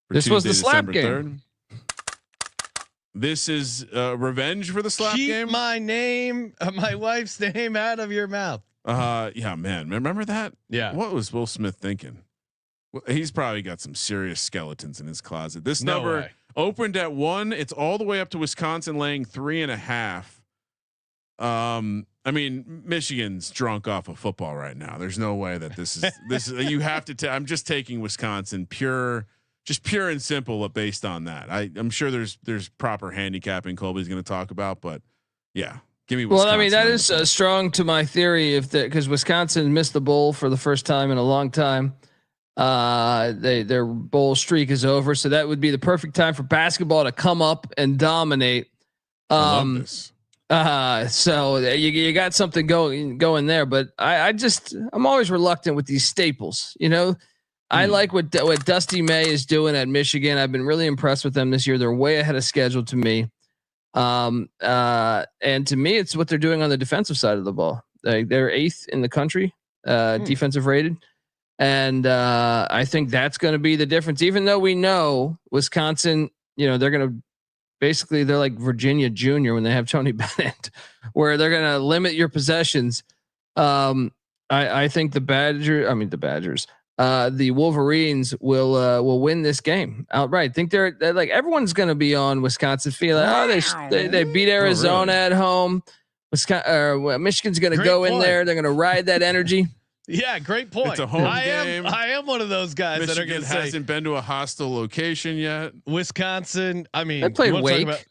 This Tuesday, was the slap game. 3rd. This is revenge for the slap game. Keep my wife's name out of your mouth. Yeah, man. Remember that? Yeah. What was Will Smith thinking? Well, he's probably got some serious skeletons in his closet. This number opened at 1. It's all the way up to Wisconsin laying 3.5. I mean, Michigan's drunk off of football right now. There's no way that this is you have to I'm just taking Wisconsin pure and simple based on that. I'm sure there's proper handicapping Colby's going to talk about, but yeah, give me Wisconsin. Well, I mean, that is strong to my theory because Wisconsin missed the bowl for the first time in a long time. Their bowl streak is over. So that would be the perfect time for basketball to come up and dominate. I love this. So you got something going there, but I'm always reluctant with these staples, you know. I like what Dusty May is doing at Michigan. I've been really impressed with them this year. They're way ahead of schedule to me. And to me, it's what they're doing on the defensive side of the ball. They're 8th in the country, defensive rated. And I think that's going to be the difference, even though we know Wisconsin, you know, they're like Virginia Junior when they have Tony Bennett, where they're going to limit your possessions. I think the Wolverines will win this game outright. I think they're like everyone's going to be on Wisconsin feeling. They beat Arizona at home. Michigan's going to go in there. They're going to ride that energy. Yeah, great point. It's a home game. I am one of those guys Michigan that are going to say hasn't been to a hostile location yet. Wisconsin. I mean, they played Wake.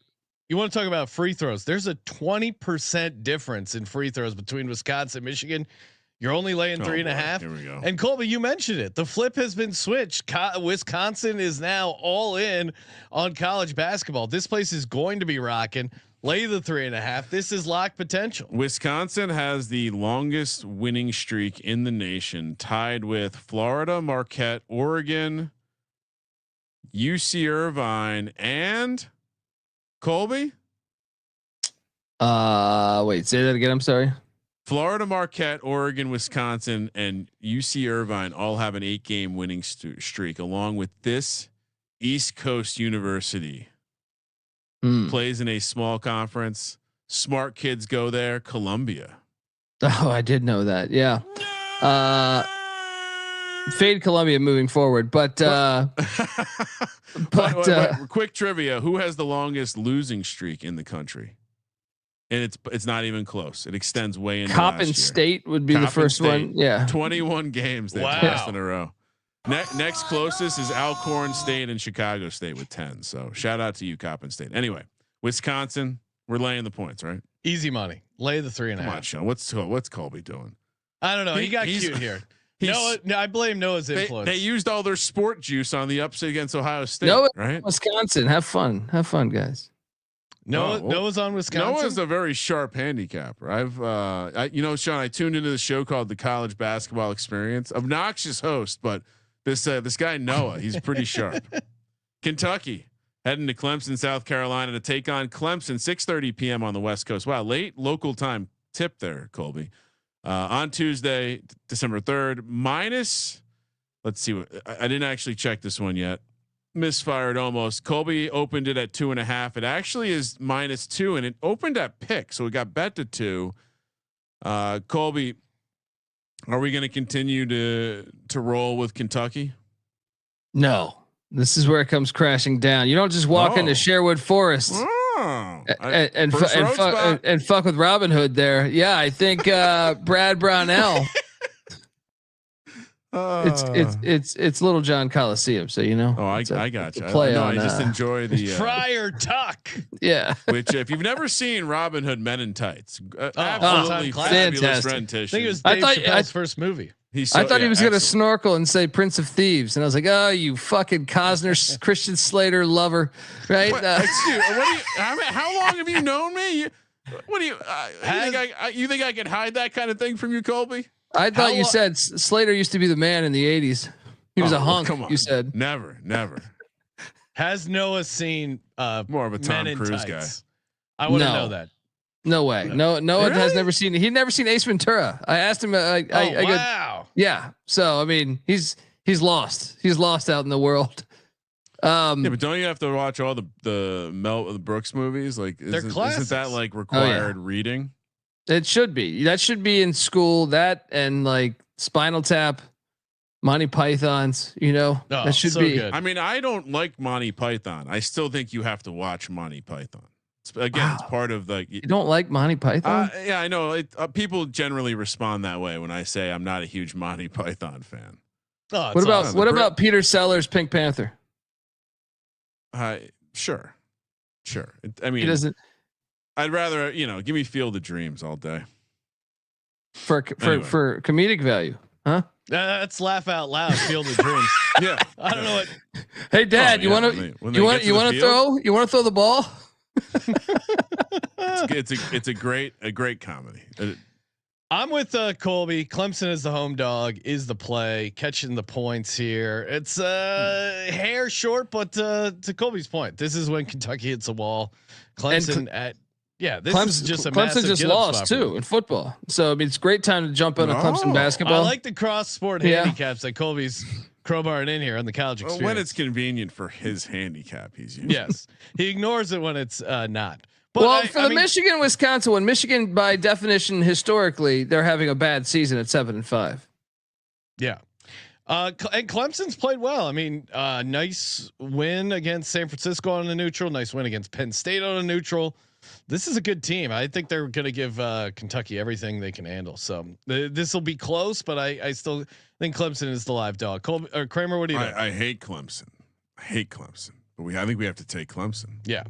You want to talk about free throws? There's a 20% difference in free throws between Wisconsin and Michigan. You're only laying 3.5. Here we go. And Colby, you mentioned it. The flip has been switched. Wisconsin is now all in on college basketball. This place is going to be rocking. Lay the 3.5. This is lock potential. Wisconsin has the longest winning streak in the nation, tied with Florida, Marquette, Oregon, UC Irvine, and Colby. Wait, say that again. I'm sorry. Florida, Marquette, Oregon, Wisconsin, and UC Irvine all have an 8-game winning streak, along with this East Coast University. Plays in a small conference. Smart kids go there. Columbia. Oh, I did know that. Yeah. Fade Columbia moving forward, but quick trivia: who has the longest losing streak in the country? And it's not even close. It extends way into Coppin State would be the first one. Yeah, 21 games they've lost in a row. Next closest is Alcorn State and Chicago State with 10. So shout out to you, Coppin State. Anyway, Wisconsin, we're laying the points, right? Easy money. Lay the 3.5. Come on, Sean. What's Colby doing? I don't know. He got cute here. No, I blame Noah's influence. They used all their sport juice on the upset against Ohio State. Right? Wisconsin. Have fun, guys. Noah's on Wisconsin. Noah's a very sharp handicapper. Sean, I tuned into the show called The College Basketball Experience. Obnoxious host, but this guy Noah, he's pretty sharp. Kentucky heading to Clemson, South Carolina to take on Clemson. 6:30 p.m. on the West Coast. Wow, late local time tip there, Colby. On Tuesday, December 3rd, minus. Let's see what I didn't actually check this one yet. Misfired almost. Colby opened it at 2.5. It actually is -2, and it opened at pick, so it got bet to 2. Colby, are we going to continue to roll with Kentucky? No, this is where it comes crashing down. You don't just walk into Sherwood Forest. And fuck with Robin Hood there. Yeah, I think Brad Brownell. It's Little John Coliseum, so you know. Oh, I got you. I just enjoy the Friar Tuck. Yeah. Which, if you've never seen Robin Hood Men in Tights, absolutely fabulous rendition. I think it was Dave Chappelle's first movie. I thought he was going to snorkel and say Prince of Thieves. And I was like, oh, you fucking Cosner, Christian Slater lover. Right. How long have you known me? You think I could hide that kind of thing from you, Colby? I thought you said Slater used to be the man in the 80s. He was a hunk. Come on. You said never. Has Noah seen more of a Tom Cruise guy? I want to know that. No way. No, Noah has never seen. He'd never seen Ace Ventura. I asked him. Wow. Yeah. So I mean, he's lost. He's lost out in the world. But don't you have to watch all the Mel Brooks movies? Like, isn't that like required reading? It should be. That should be in school. That and like Spinal Tap, Monty Python's. You know, that should be. Good. I mean, I don't like Monty Python. I still think you have to watch Monty Python. It's part of like. You don't like Monty Python? Yeah, I know. People generally respond that way when I say I'm not a huge Monty Python fan. What about Peter Sellers' Pink Panther? Sure. I mean, he doesn't. I'd rather give me Field of Dreams all day. For comedic value, huh? That's laugh out loud. Field of Dreams. Yeah, I don't know what. Hey, Dad, you want to throw the ball? It's a great comedy. I'm with Colby. Clemson is the home dog, is the play, catching the points here. It's hair short, but to Colby's point, this is when Kentucky hits a wall. Clemson is just a Clemson just lost too in football. So I mean, it's a great time to jump on a Clemson basketball. I like the cross sport handicaps that Colby's crowbarring in here on the college experience. When it's convenient for his handicap, he's using. Yes, he ignores it when it's not. But for Michigan, Wisconsin one, Michigan by definition historically they're having a bad season at 7-5. Yeah. And Clemson's played well. I mean, nice win against San Francisco on a neutral. Nice win against Penn State on a neutral. This is a good team. I think they're going to give Kentucky everything they can handle. So this will be close, but I still think Clemson is the live dog. Kramer, what do you think? I hate Clemson. But I think we have to take Clemson. Yeah.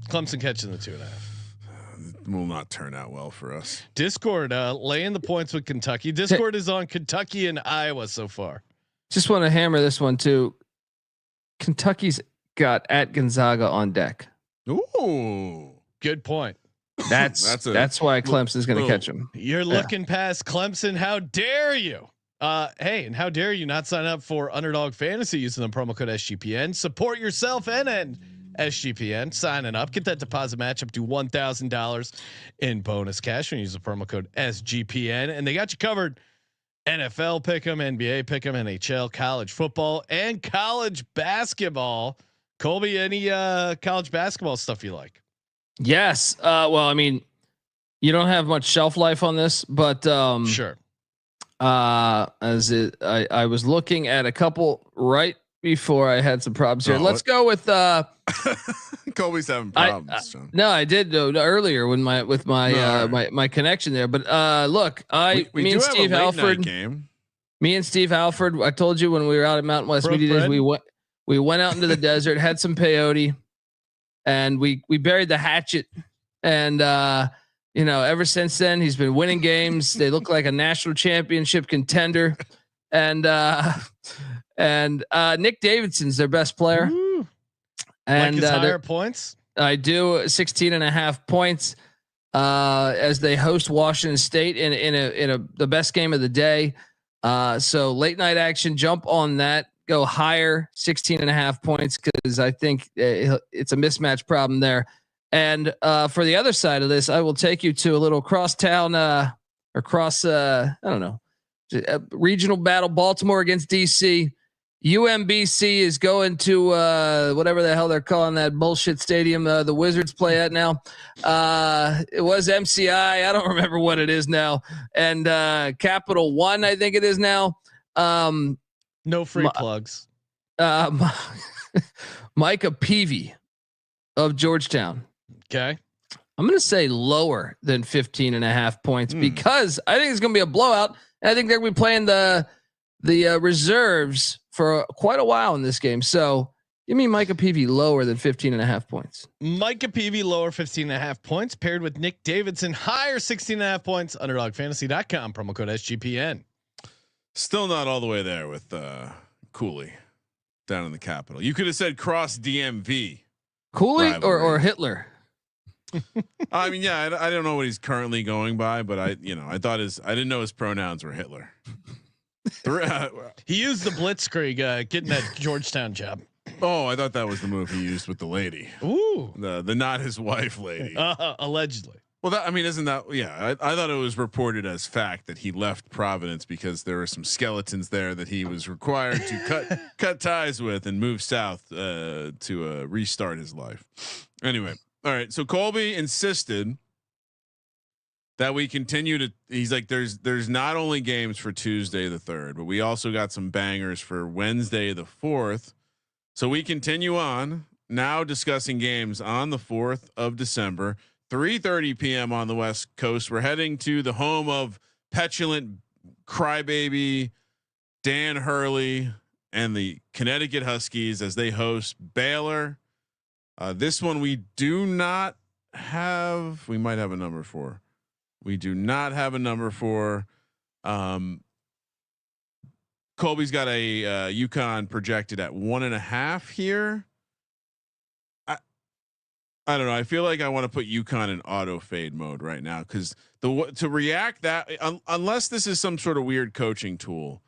Clemson catching the 2.5. Will not turn out well for us. Discord laying the points with Kentucky. Discord is on Kentucky and Iowa so far. Just want to hammer this one too. Kentucky's got at Gonzaga on deck. Ooh, good point. That's why Clemson's going to catch them. You're looking past Clemson. How dare you? Hey, and how dare you not sign up for Underdog Fantasy using the promo code SGPN? Support yourself and SGPN. Signing up, get that deposit match up to $1,000 in bonus cash when you use the promo code SGPN, and they got you covered. NFL pick'em, NBA pick'em, NHL, college football, and college basketball. Colby, any college basketball stuff you like? Yes. Well, I mean, you don't have much shelf life on this, but sure. I was looking at a couple right before I had some problems here. Let's go with Colby's having problems. John. No, I did earlier when my connection there. But look, we me and do have Steve a late Halford night game. Me and Steve Halford. I told you when we were out at Mountain West Media Days, we went out into the desert, had some peyote, and we buried the hatchet. And ever since then, he's been winning games. They look like a national championship contender. And Nick Davidson's their best player. Ooh. And like his higher points. I do 16.5 points as they host Washington State in the best game of the day. So late night action, jump on that, go higher 16.5 points. Cause I think it's a mismatch problem there. And for the other side of this, I will take you to a little crosstown I don't know, regional battle, Baltimore against DC. UMBC is going to whatever the hell they're calling that bullshit stadium the Wizards play at now. It was MCI. I don't remember what it is now. And Capital One, I think it is now. No free plugs. Micah Peavy of Georgetown. Okay. I'm going to say lower than 15.5 points because I think it's going to be a blowout. And I think they're going to be playing the reserves for quite a while in this game. So give me Micah Peavy lower than 15.5 points. Micah Peavy lower 15.5 points paired with Nick Davidson higher 16.5 points. UnderdogFantasy.com promo code SGPN. Still not all the way there with Cooley down in the Capitol. You could have said cross DMV. Cooley or Hitler. I mean, yeah, I don't know what he's currently going by, but I didn't know his pronouns were Hitler. He used the blitzkrieg getting that Georgetown job. Oh, I thought that was the move he used with the lady. Ooh, the not his wife lady. Allegedly. Well, isn't that? Yeah, I thought it was reported as fact that he left Providence because there were some skeletons there that he was required to cut ties with and move south to restart his life. Anyway, all right. So Colby insisted that we continue to. He's like, there's not only games for Tuesday the 3rd, but we also got some bangers for Wednesday the 4th. So we continue on now discussing games on the 4th of December. 3:30 p.m. on the West Coast. We're heading to the home of petulant crybaby Dan Hurley and the Connecticut Huskies as they host Baylor. This one we do not have. We might have a number for. We do not have a number for. Colby's got a UConn projected at 1.5 here. I don't know. I feel like I want to put UConn in auto fade mode right now because to react that unless this is some sort of weird coaching tool.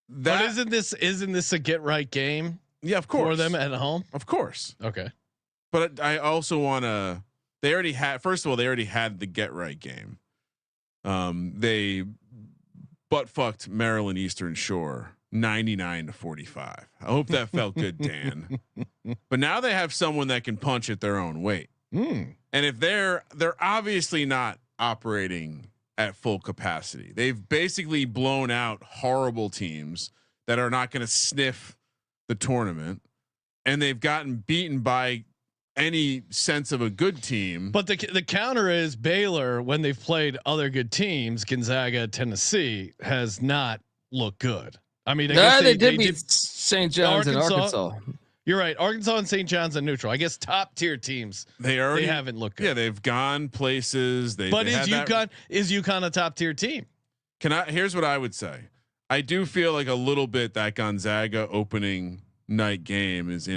But isn't this a get right game? Yeah, of course. For them at home, of course. Okay, but I also want to. They already had. First of all, they already had the get right game. They butt fucked Maryland Eastern Shore 99-45. I hope that felt good, Dan. But now they have someone that can punch at their own weight. And if they're obviously not operating at full capacity. They've basically blown out horrible teams that are not going to sniff the tournament, and they've gotten beaten by any sense of a good team. But the counter is Baylor, when they've played other good teams, Gonzaga, Tennessee, has not looked good. I mean, I guess they did beat St. John's and Arkansas. You're right. Arkansas and St. John's are neutral. I guess top tier teams. They haven't looked good. Yeah, they've gone places. But is UConn a top tier team? Here's what I would say. I do feel like a little bit that Gonzaga opening night game is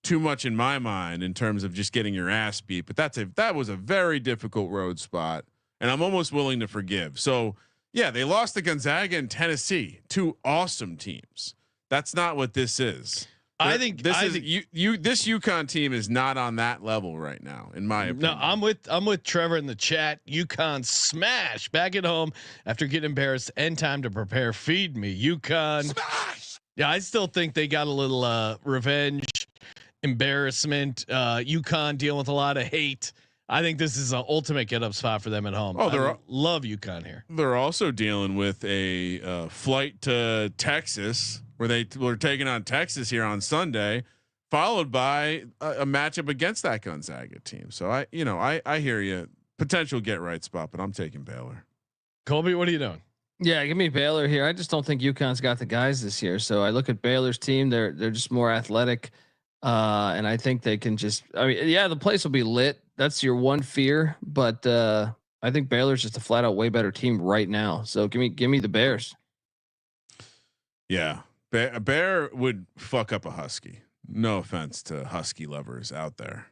too much in my mind in terms of just getting your ass beat. But that was a very difficult road spot, and I'm almost willing to forgive. So yeah, they lost to Gonzaga and Tennessee, two awesome teams. That's not what this is. I think this UConn team is not on that level right now, in my opinion. No, I'm with Trevor in the chat. UConn smash back at home after getting embarrassed. End time to prepare. Feed me, UConn smash. Yeah, I still think they got a little revenge, embarrassment. UConn dealing with a lot of hate. I think this is an ultimate get up spot for them at home. Oh, love UConn here. They're also dealing with a flight to Texas where they were taking on Texas here on Sunday, followed by a matchup against that Gonzaga team. So I hear you. Potential get right spot, but I'm taking Baylor. Colby, what are you doing? Yeah, give me Baylor here. I just don't think UConn's got the guys this year. So I look at Baylor's team; they're just more athletic, and I think they can just. I mean, yeah, the place will be lit. That's your one fear, but I think Baylor's just a flat out way better team right now. So give me the Bears. Yeah, a bear would fuck up a husky. No offense to husky lovers out there.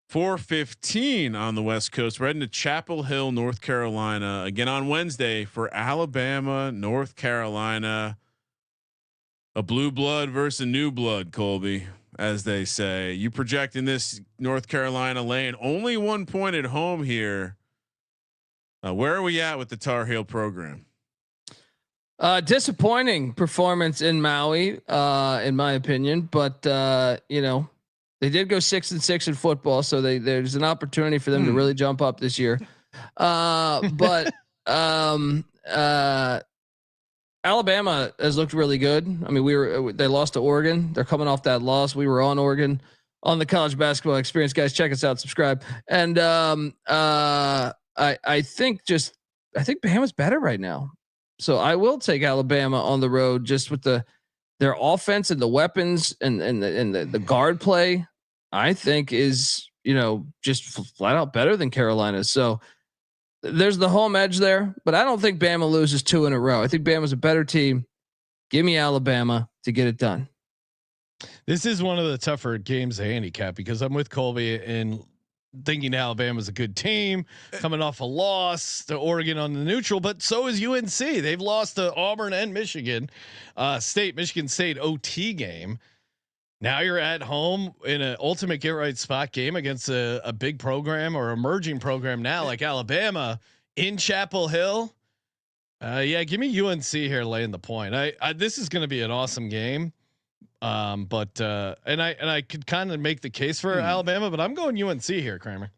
4:15 on the West Coast. We're heading to Chapel Hill, North Carolina again on Wednesday for Alabama, North Carolina. A blue blood versus a new blood, Colby, as they say. You projecting this North Carolina lane only 1 point at home here. Where are we at with the Tar Heel program? Disappointing performance in Maui, in my opinion, but they did go 6-6 in football, so there's an opportunity for them to really jump up this year. But Alabama has looked really good. I mean, they lost to Oregon. They're coming off that loss. We were on Oregon on the College Basketball Experience, guys. Check us out, subscribe. And I think Bama's better right now. So I will take Alabama on the road just with their offense and the weapons and the guard play. I think is just flat out better than Carolina. So there's the home edge there, but I don't think Bama loses 2 in a row. I think Bama's a better team. Give me Alabama to get it done. This is one of the tougher games to handicap because I'm with Colby in thinking Alabama's a good team coming off a loss to Oregon on the neutral, but so is UNC. They've lost to Auburn and Michigan State OT game. Now you're at home in an ultimate get right spot game against a big program or emerging program now like Alabama in Chapel Hill. Yeah, give me UNC here laying the point. This is going to be an awesome game. But I could kind of make the case for Alabama, but I'm going UNC here, Kramer.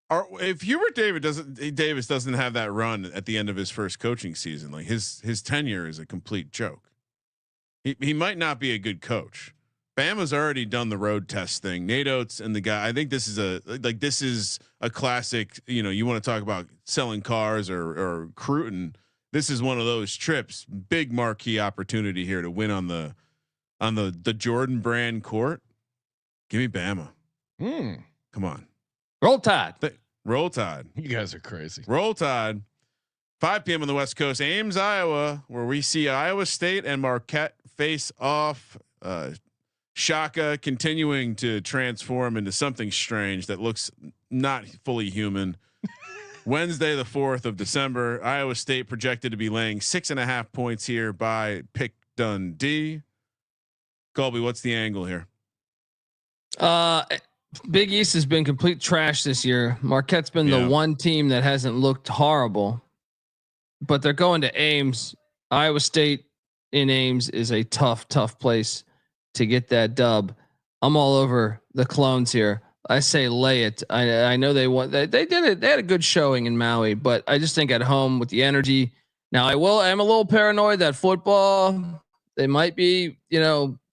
If Hubert Davis doesn't have that run at the end of his first coaching season, like his tenure is a complete joke. He might not be a good coach. Bama's already done the road test thing. Nate Oates and the guy. I think this is a classic. You want to talk about selling cars or Creighton. This is one of those trips. Big marquee opportunity here to win on the Jordan Brand court. Give me Bama. Come on. Roll Tide. Roll Tide. You guys are crazy. Roll Tide. 5 p.m. on the West Coast, Ames, Iowa, where we see Iowa State and Marquette face off. Shaka continuing to transform into something strange that looks not fully human. Wednesday, the 4th of December, Iowa State projected to be laying 6.5 points here by Pick Dundee. Colby, what's the angle here? Big East has been complete trash this year. Marquette's been the one team that hasn't looked horrible, but they're going to Ames. Iowa State in Ames is a tough place to get that dub. I'm all over the Clones here. I say lay it. I know they want. They did it. They had a good showing in Maui, but I just think at home with the energy. Now I'm a little paranoid that football. They might be,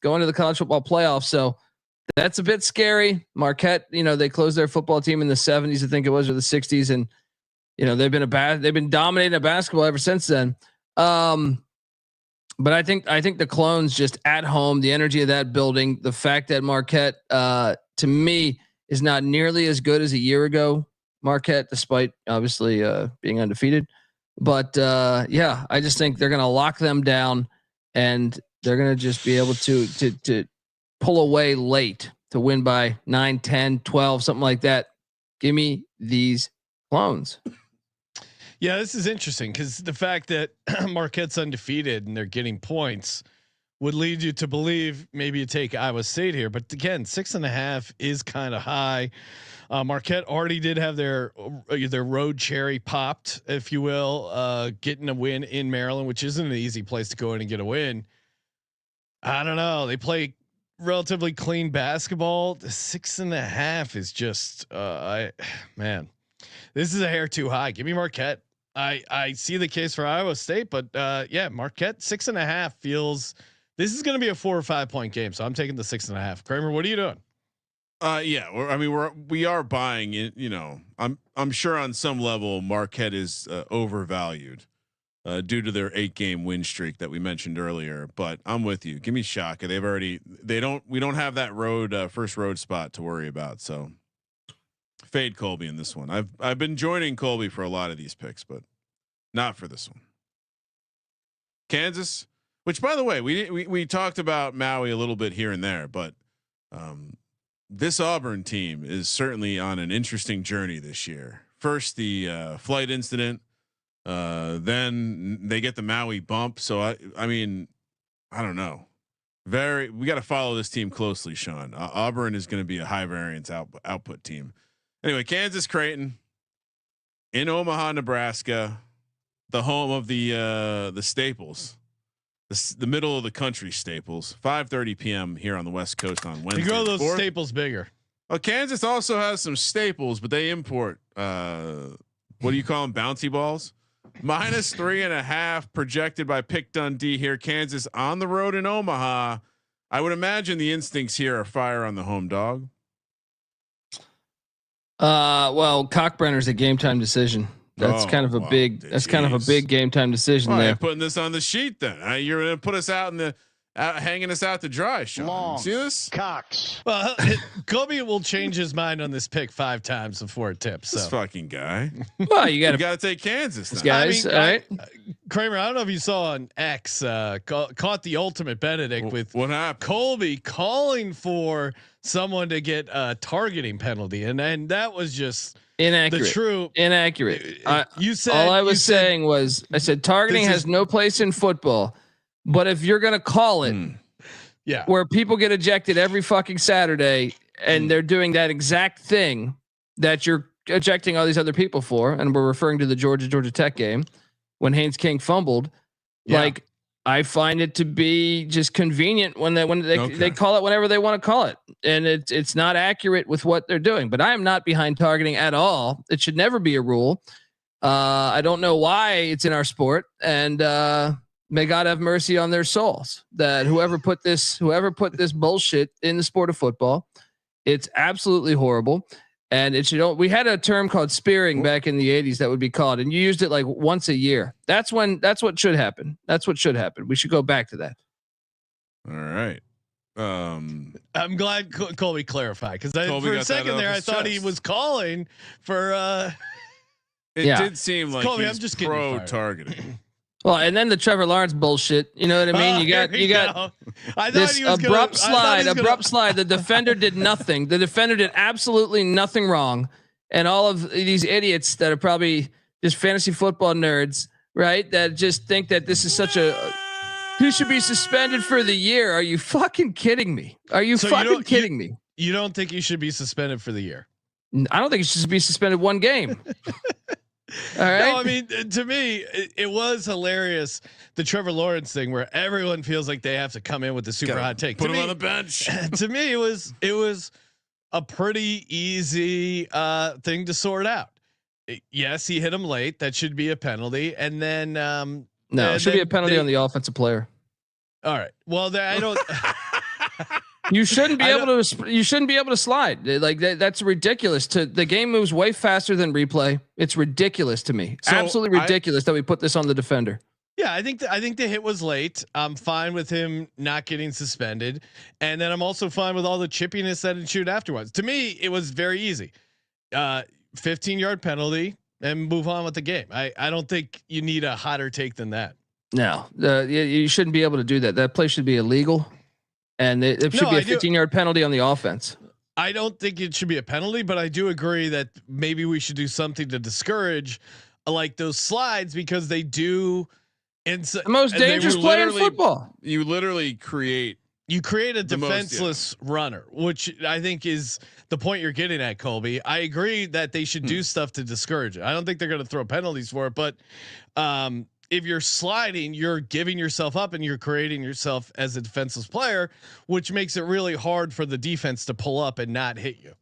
going to the college football playoffs. So that's a bit scary. Marquette, they closed their football team in the 70s, I think it was, or the 60s, and they've been dominating a basketball ever since then. But I think the Clones just at home, the energy of that building, the fact that Marquette, to me, is not nearly as good as a year ago. Marquette, despite obviously being undefeated, but I just think they're going to lock them down, and they're going to just be able to pull away late to win by 9, 10, 12, something like that. Give me these Clones. Yeah, this is interesting because the fact that Marquette's undefeated and they're getting points would lead you to believe maybe you take Iowa State here. But again, 6.5 is kind of high. Marquette already did have their road cherry popped, if you will, getting a win in Maryland, which isn't an easy place to go in and get a win. I don't know. They play relatively clean basketball. The 6.5 is just man, this is a hair too high. Give me Marquette. I see the case for Iowa State, but yeah, Marquette 6.5 feels this is going to be a 4 or 5 point game. So I'm taking the 6.5. Kramer, what are you doing? Yeah, we are buying it. You know, I'm sure on some level Marquette is overvalued due to their 8-game win streak that we mentioned earlier. But I'm with you. Give me Shaka. We don't have that first road spot to worry about. So fade Colby in this one. I've been joining Colby for a lot of these picks, but not for this one. Kansas, which by the way, we talked about Maui a little bit here and there, but this Auburn team is certainly on an interesting journey this year. First, the flight incident, then they get the Maui bump. So I mean, I don't know. We got to follow this team closely, Sean. Auburn is going to be a high variance output team. Anyway, Kansas Creighton in Omaha, Nebraska, the home of the staples. The middle of the country staples. 5:30 p.m. here on the West Coast on Wednesday. You grow those staples bigger. Well, Kansas also has some staples, but they import what do you call them? Bouncy balls. -3.5 projected by Pick Dundee here. Kansas on the road in Omaha. I would imagine the instincts here are fire on the home dog. Well, Cockbrenner's a game time decision. That's kind of a big. That's kind of a big game time decision there. Putting this on the sheet, then you're going to put us out in the hanging us out to dry. Sean, Long see this? Cox. Well, Kobe will change his mind on this pick 5 times before it tips. This fucking guy. Well, you got to take Kansas, then. guys. All right, Kramer. I don't know if you saw on X caught the ultimate Benedict with what happened. Colby calling for someone to get a targeting penalty, and that was just. Inaccurate. Inaccurate. You said all I was saying was I said targeting has no place in football, but if you're gonna call it, where people get ejected every fucking Saturday and they're doing that exact thing that you're ejecting all these other people for, and we're referring to the Georgia Tech game when Haynes King fumbled, like. I find it to be just convenient when they call it whenever they want to call it, and it's not accurate with what they're doing. But I am not behind targeting at all. It should never be a rule. I don't know why it's in our sport, and may God have mercy on their souls. That whoever put this bullshit in the sport of football, it's absolutely horrible. And it should. We had a term called spearing back in the 80s that would be called, and you used it like once a year. That's what should happen. That's what should happen. We should go back to that. All right. I'm glad Colby clarified because for a second there I thought he was calling for. It did seem like Colby, he's I'm just pro targeting. Well, and then the Trevor Lawrence bullshit. You know what I mean? You got this abrupt slide. The defender did nothing. The defender did absolutely nothing wrong. And all of these idiots that are probably just fantasy football nerds, right? That just think that this is such he should be suspended for the year. Are you fucking kidding me? Are you fucking kidding me? You don't think he should be suspended for the year? I don't think he should be suspended one game. All right. No, I mean, to me, it was hilarious. The Trevor Lawrence thing where everyone feels like they have to come in with the super hot take. Put him on the bench. To me, it was a pretty easy thing to sort out. Yes, he hit him late. That should be a penalty. And then no, it should be a penalty on the offensive player. All right. Well, I don't. You shouldn't be able to. You shouldn't be able to slide like that. That's ridiculous. The game moves way faster than replay. It's ridiculous to me. So absolutely ridiculous that we put this on the defender. Yeah, I think the hit was late. I'm fine with him not getting suspended, and then I'm also fine with all the chippiness that ensued afterwards. To me, it was very easy. 15-yard penalty and move on with the game. I don't think you need a hotter take than that. No, you shouldn't be able to do that. That play should be illegal. And it should be a 15-yard penalty on the offense. I don't think it should be a penalty, but I do agree that maybe we should do something to discourage like those slides because they do. The most dangerous play in football. You literally create a defenseless runner, which I think is the point you're getting at, Colby. I agree that they should do stuff to discourage it. I don't think they're going to throw penalties for it, but if you're sliding, you're giving yourself up and you're creating yourself as a defenseless player, which makes it really hard for the defense to pull up and not hit you.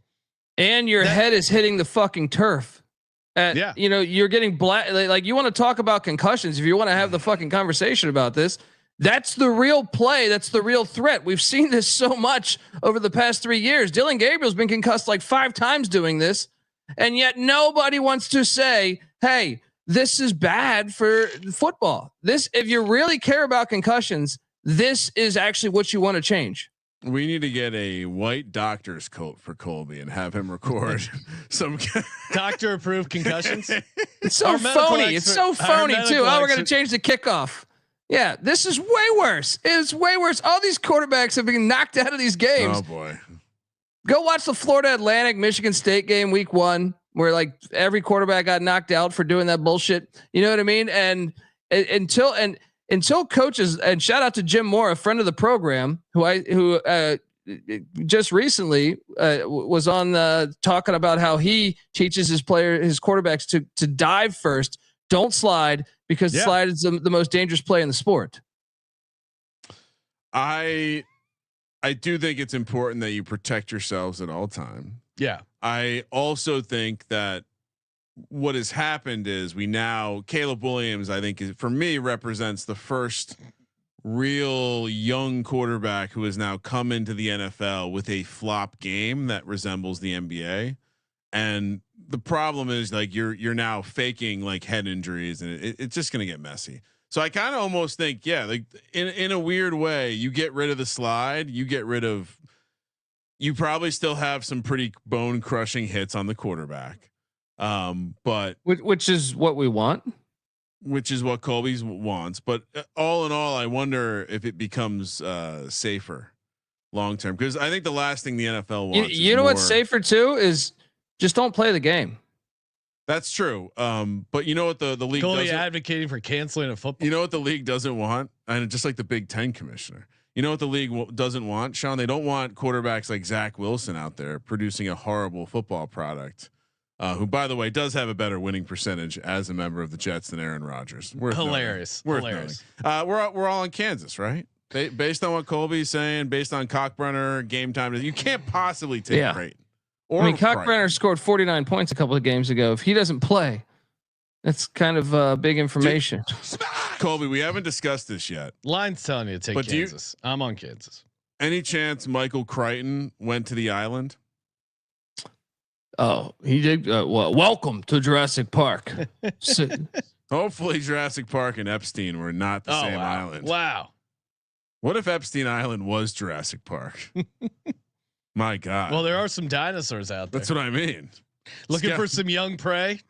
And your head is hitting the fucking turf. You're getting black. Like you want to talk about concussions. If you want to have the fucking conversation about this, that's the real play. That's the real threat. We've seen this so much over the past 3 years. Dylan Gabriel's been concussed like 5 times doing this. And yet nobody wants to say, hey, this is bad for football. If you really care about concussions, this is actually what you want to change. We need to get a white doctor's coat for Colby and have him record some doctor approved concussions. It's so phony. It's so phony too. Oh, we're going to change the kickoff. Yeah, this is way worse. It's way worse. All these quarterbacks have been knocked out of these games. Oh boy. Go watch the Florida Atlantic Michigan State game week 1, where like every quarterback got knocked out for doing that bullshit. You know what I mean? And until coaches, and shout out to Jim Moore, a friend of the program, who just recently was on talking about how he teaches his quarterbacks to dive first, don't slide, because slide is the most dangerous play in the sport. I do think it's important that you protect yourselves at all time. Yeah. I also think that what has happened is Caleb Williams, I think for me represents the first real young quarterback who has now come into the NFL with a flop game that resembles the NBA. And the problem is like, you're now faking like head injuries, and it's just going to get messy. So I kind of almost think, like in a weird way, you get rid of the slide, you probably still have some pretty bone crushing hits on the quarterback. But which is what we want, which is what Colby wants. But all in all, I wonder if it becomes safer long term, because I think the last thing the NFL wants. You know what's safer too is just don't play the game. That's true. But you know what the league Colby advocating for canceling a football. You know what the league doesn't want, and just like the Big Ten commissioner. You know what the league doesn't want, Sean? They don't want quarterbacks like Zach Wilson out there producing a horrible football product. Who, by the way, does have a better winning percentage as a member of the Jets than Aaron Rodgers. Hilarious. Hilarious. We're all in Kansas, right? Based on what Colby's saying, based on Cockbrenner game time, you can't possibly take Creighton. Cockbrenner scored 49 points a couple of games ago. If he doesn't play, that's kind of big information. Colby, we haven't discussed this yet. Line's telling you to take Kansas. I'm on Kansas. Any chance Michael Creighton went to the island? Oh, he did. Welcome to Jurassic Park. Hopefully Jurassic Park and Epstein were not the same island. Wow. What if Epstein Island was Jurassic Park? My God. Well, there are some dinosaurs out there. That's what I mean. Looking for some young prey.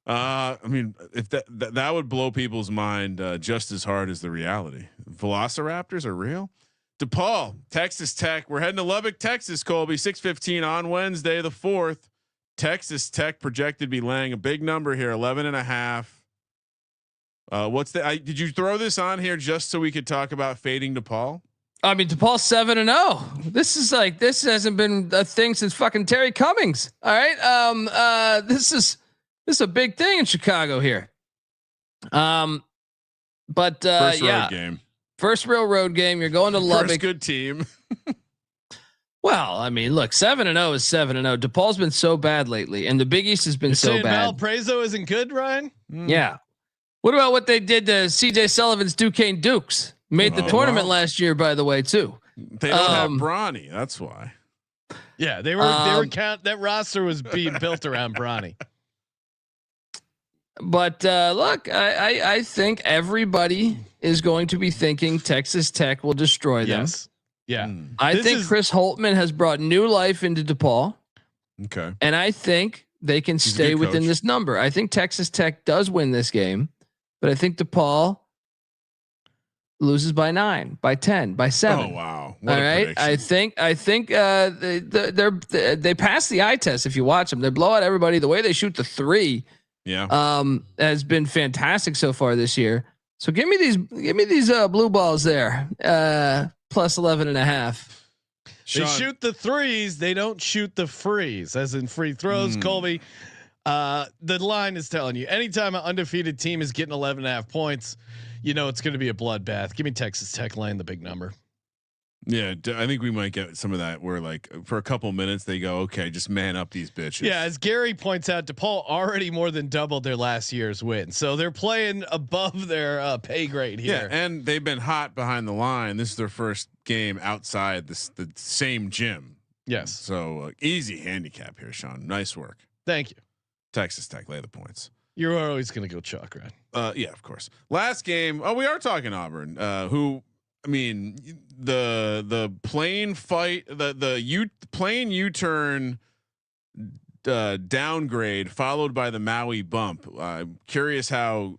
I mean, if that would blow people's mind just as hard as the reality. Velociraptors are real. DePaul, Texas Tech. We're heading to Lubbock, Texas, Colby. 6:15 on Wednesday, the 4th. Texas Tech projected to be laying a big number here, 11.5. Did you throw this on here just so we could talk about fading DePaul? I mean, DePaul's 7-0. This hasn't been a thing since fucking Terry Cummings. All right. This is a big thing in Chicago here. First road game. First real road game. You're going to Lubbock. First good team. Well, I mean, look, 7-0 is 7-0. DePaul's been so bad lately, and the Big East has been so bad. Valparaiso isn't good, Ryan. Yeah. What about what they did to CJ Sullivan's Duquesne Dukes? Made the tournament last year, by the way, too. They don't have Bronny. That's why. Yeah, they were that roster was being built around Bronny. But look, I think everybody is going to be thinking Texas Tech will destroy them. Yes. Yeah. I think Chris Holtman has brought new life into DePaul. Okay. And I think they can stay within this number. I think Texas Tech does win this game, but I think DePaul loses by 9, by 10, by 7. Oh wow! What all right, prediction. I think they pass the eye test. If you watch them, they blow out everybody. The way they shoot the 3, has been fantastic so far this year. So give me these blue balls there, plus 11.5. They shoot the 3s. They don't shoot the frees, as in free throws. Colby, The line is telling you anytime an undefeated team is getting 11.5 points, you know it's going to be a bloodbath. Give me Texas Tech laying the big number. Yeah, I think we might get some of that where like for a couple minutes they go, okay, just man up these bitches. Yeah, as Gary points out, DePaul already more than doubled their last year's win, so they're playing above their pay grade here. Yeah, and they've been hot behind the line. This is their first game outside the same gym. Yes. So easy handicap here, Sean. Nice work. Thank you. Texas Tech lay the points. You're always going to go chalk, right? Yeah, of course. Last game. Oh, we are talking Auburn. Who? I mean, the plane fight, the plane U-turn downgrade followed by the Maui bump. I'm curious how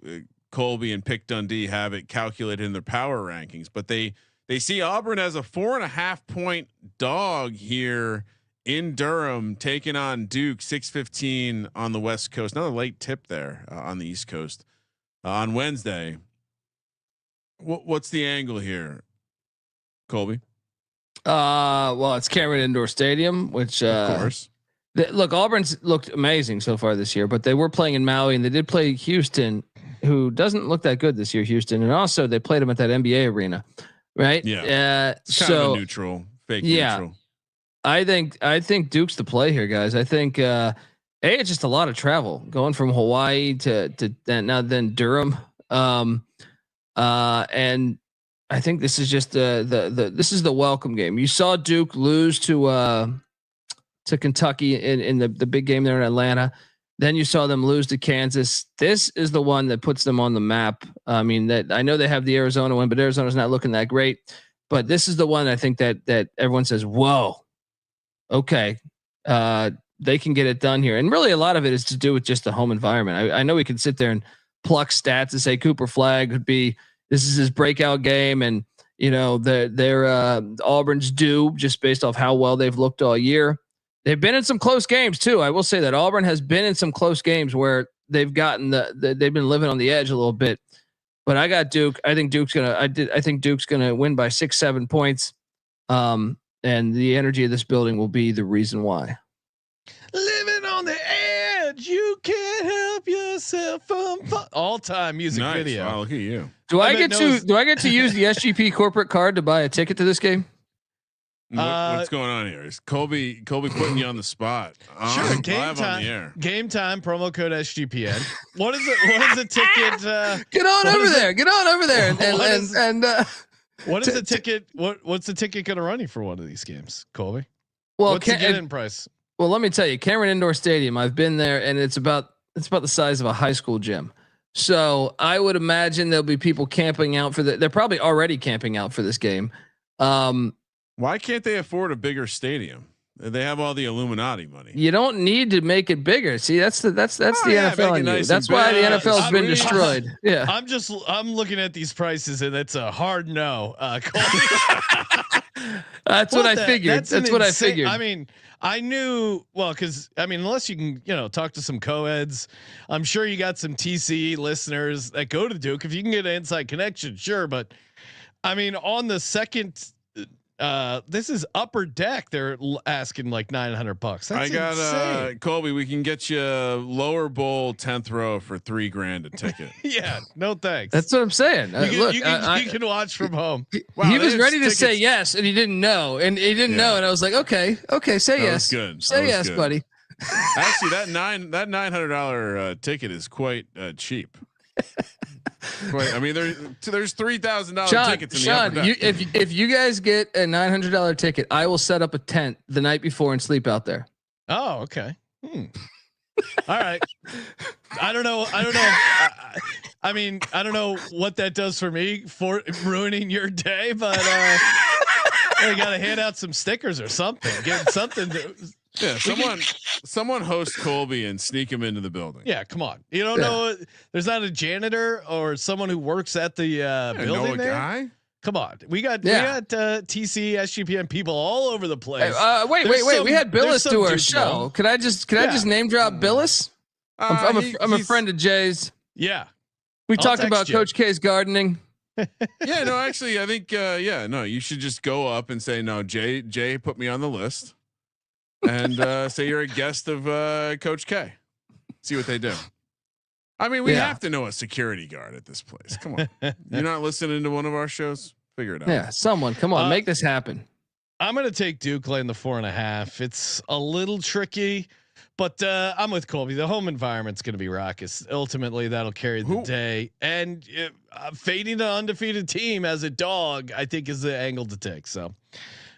Colby and Pick Dundee have it calculated in their power rankings, but they see Auburn as a 4.5 point dog here in Durham, taking on Duke. 6:15 on the West Coast. Another late tip there on the East Coast on Wednesday. What's the angle here, Colby? Well, it's Cameron Indoor Stadium, which of course. Look, Auburn's looked amazing so far this year, but they were playing in Maui and they did play Houston, who doesn't look that good this year. Houston, and also they played them at that NBA arena, right? Yeah. It's kind of a neutral, fake neutral. I think Duke's the play here, guys. I think it's just a lot of travel going from Hawaii to then Durham. And I think this is just this is the welcome game. You saw Duke lose to Kentucky in the big game there in Atlanta. Then you saw them lose to Kansas. This is the one that puts them on the map. I mean, that I know they have the Arizona win, but Arizona's not looking that great. But this is the one I think that everyone says, "Whoa, okay, they can get it done here." And really, a lot of it is to do with just the home environment. I know we can sit there and pluck stats and say Cooper Flagg would be, this is his breakout game, and you know they're Auburn's due just based off how well they've looked all year. They've been in some close games too. I will say that Auburn has been in some close games where they've gotten they've been living on the edge a little bit. But I got Duke. I think Duke's gonna win by 6-7 points. And the energy of this building will be the reason why. Living on the edge, you can't help yourself from all-time music video. Wow, look at you. Do I get to use the SGP corporate card to buy a ticket to this game? What's going on here? Is Colby putting you on the spot? Sure. Game time. Game time. Promo code SGPN. What is it? What is the ticket? Get on over there. Get on over there. What is the ticket? What's the ticket going to run you for one of these games, Colby? Well, what's the get-in price? Well, let me tell you, Cameron Indoor Stadium. I've been there, and it's about the size of a high school gym. So I would imagine there'll be people camping out for they're probably already camping out for this game. Why can't they afford a bigger stadium? They have all the Illuminati money. You don't need to make it bigger. See, that's the NFL. Nice, that's why the NFL has been destroyed. Yeah. I'm looking at these prices and it's a hard no. That's what I figured. That's what I figured. I mean, I knew, well, cause I mean, unless you can, talk to some co-eds, I'm sure you got some TCE listeners that go to Duke. If you can get an inside connection, sure. But I mean, on the second, this is Upper Deck. They're asking like $900. That's insane. Colby. We can get you lower bowl 10th row for $3,000 a ticket. Yeah, no thanks. That's what I'm saying. You can watch from home. Wow, he was ready to say yes, and he didn't know, and and I was like, okay, say yes. Good. Say yes, good. Buddy. Actually, that $900 ticket is quite cheap. Wait, I mean, there's $3,000 tickets in the Upper Deck. If you guys get a $900 ticket, I will set up a tent the night before and sleep out there. Oh, okay. All right. I don't know. I mean, I don't know what that does for me for ruining your day, but I got to hand out some stickers or something. Get something to. Yeah, someone host Colby and sneak him into the building. Yeah, come on. You don't know there's not a janitor or someone who works at the building there. Guy? Come on. We got TC, SGPN people all over the place. Wait. We had Billis do our show. Could I just name drop Billis? I'm a friend of Jay's. Yeah. We talked about Coach K's gardening. Yeah, no, actually I think you should just go up and say, no, Jay put me on the list. And say you're a guest of Coach K. See what they do. I mean, we have to know a security guard at this place. Come on. You're not listening to one of our shows? Figure it out. Yeah, someone, come on, make this happen. I'm going to take Duke laying the 4.5. It's a little tricky, but I'm with Colby. The home environment's going to be raucous. Ultimately, that'll carry the day. And fading an undefeated team as a dog, I think, is the angle to take. So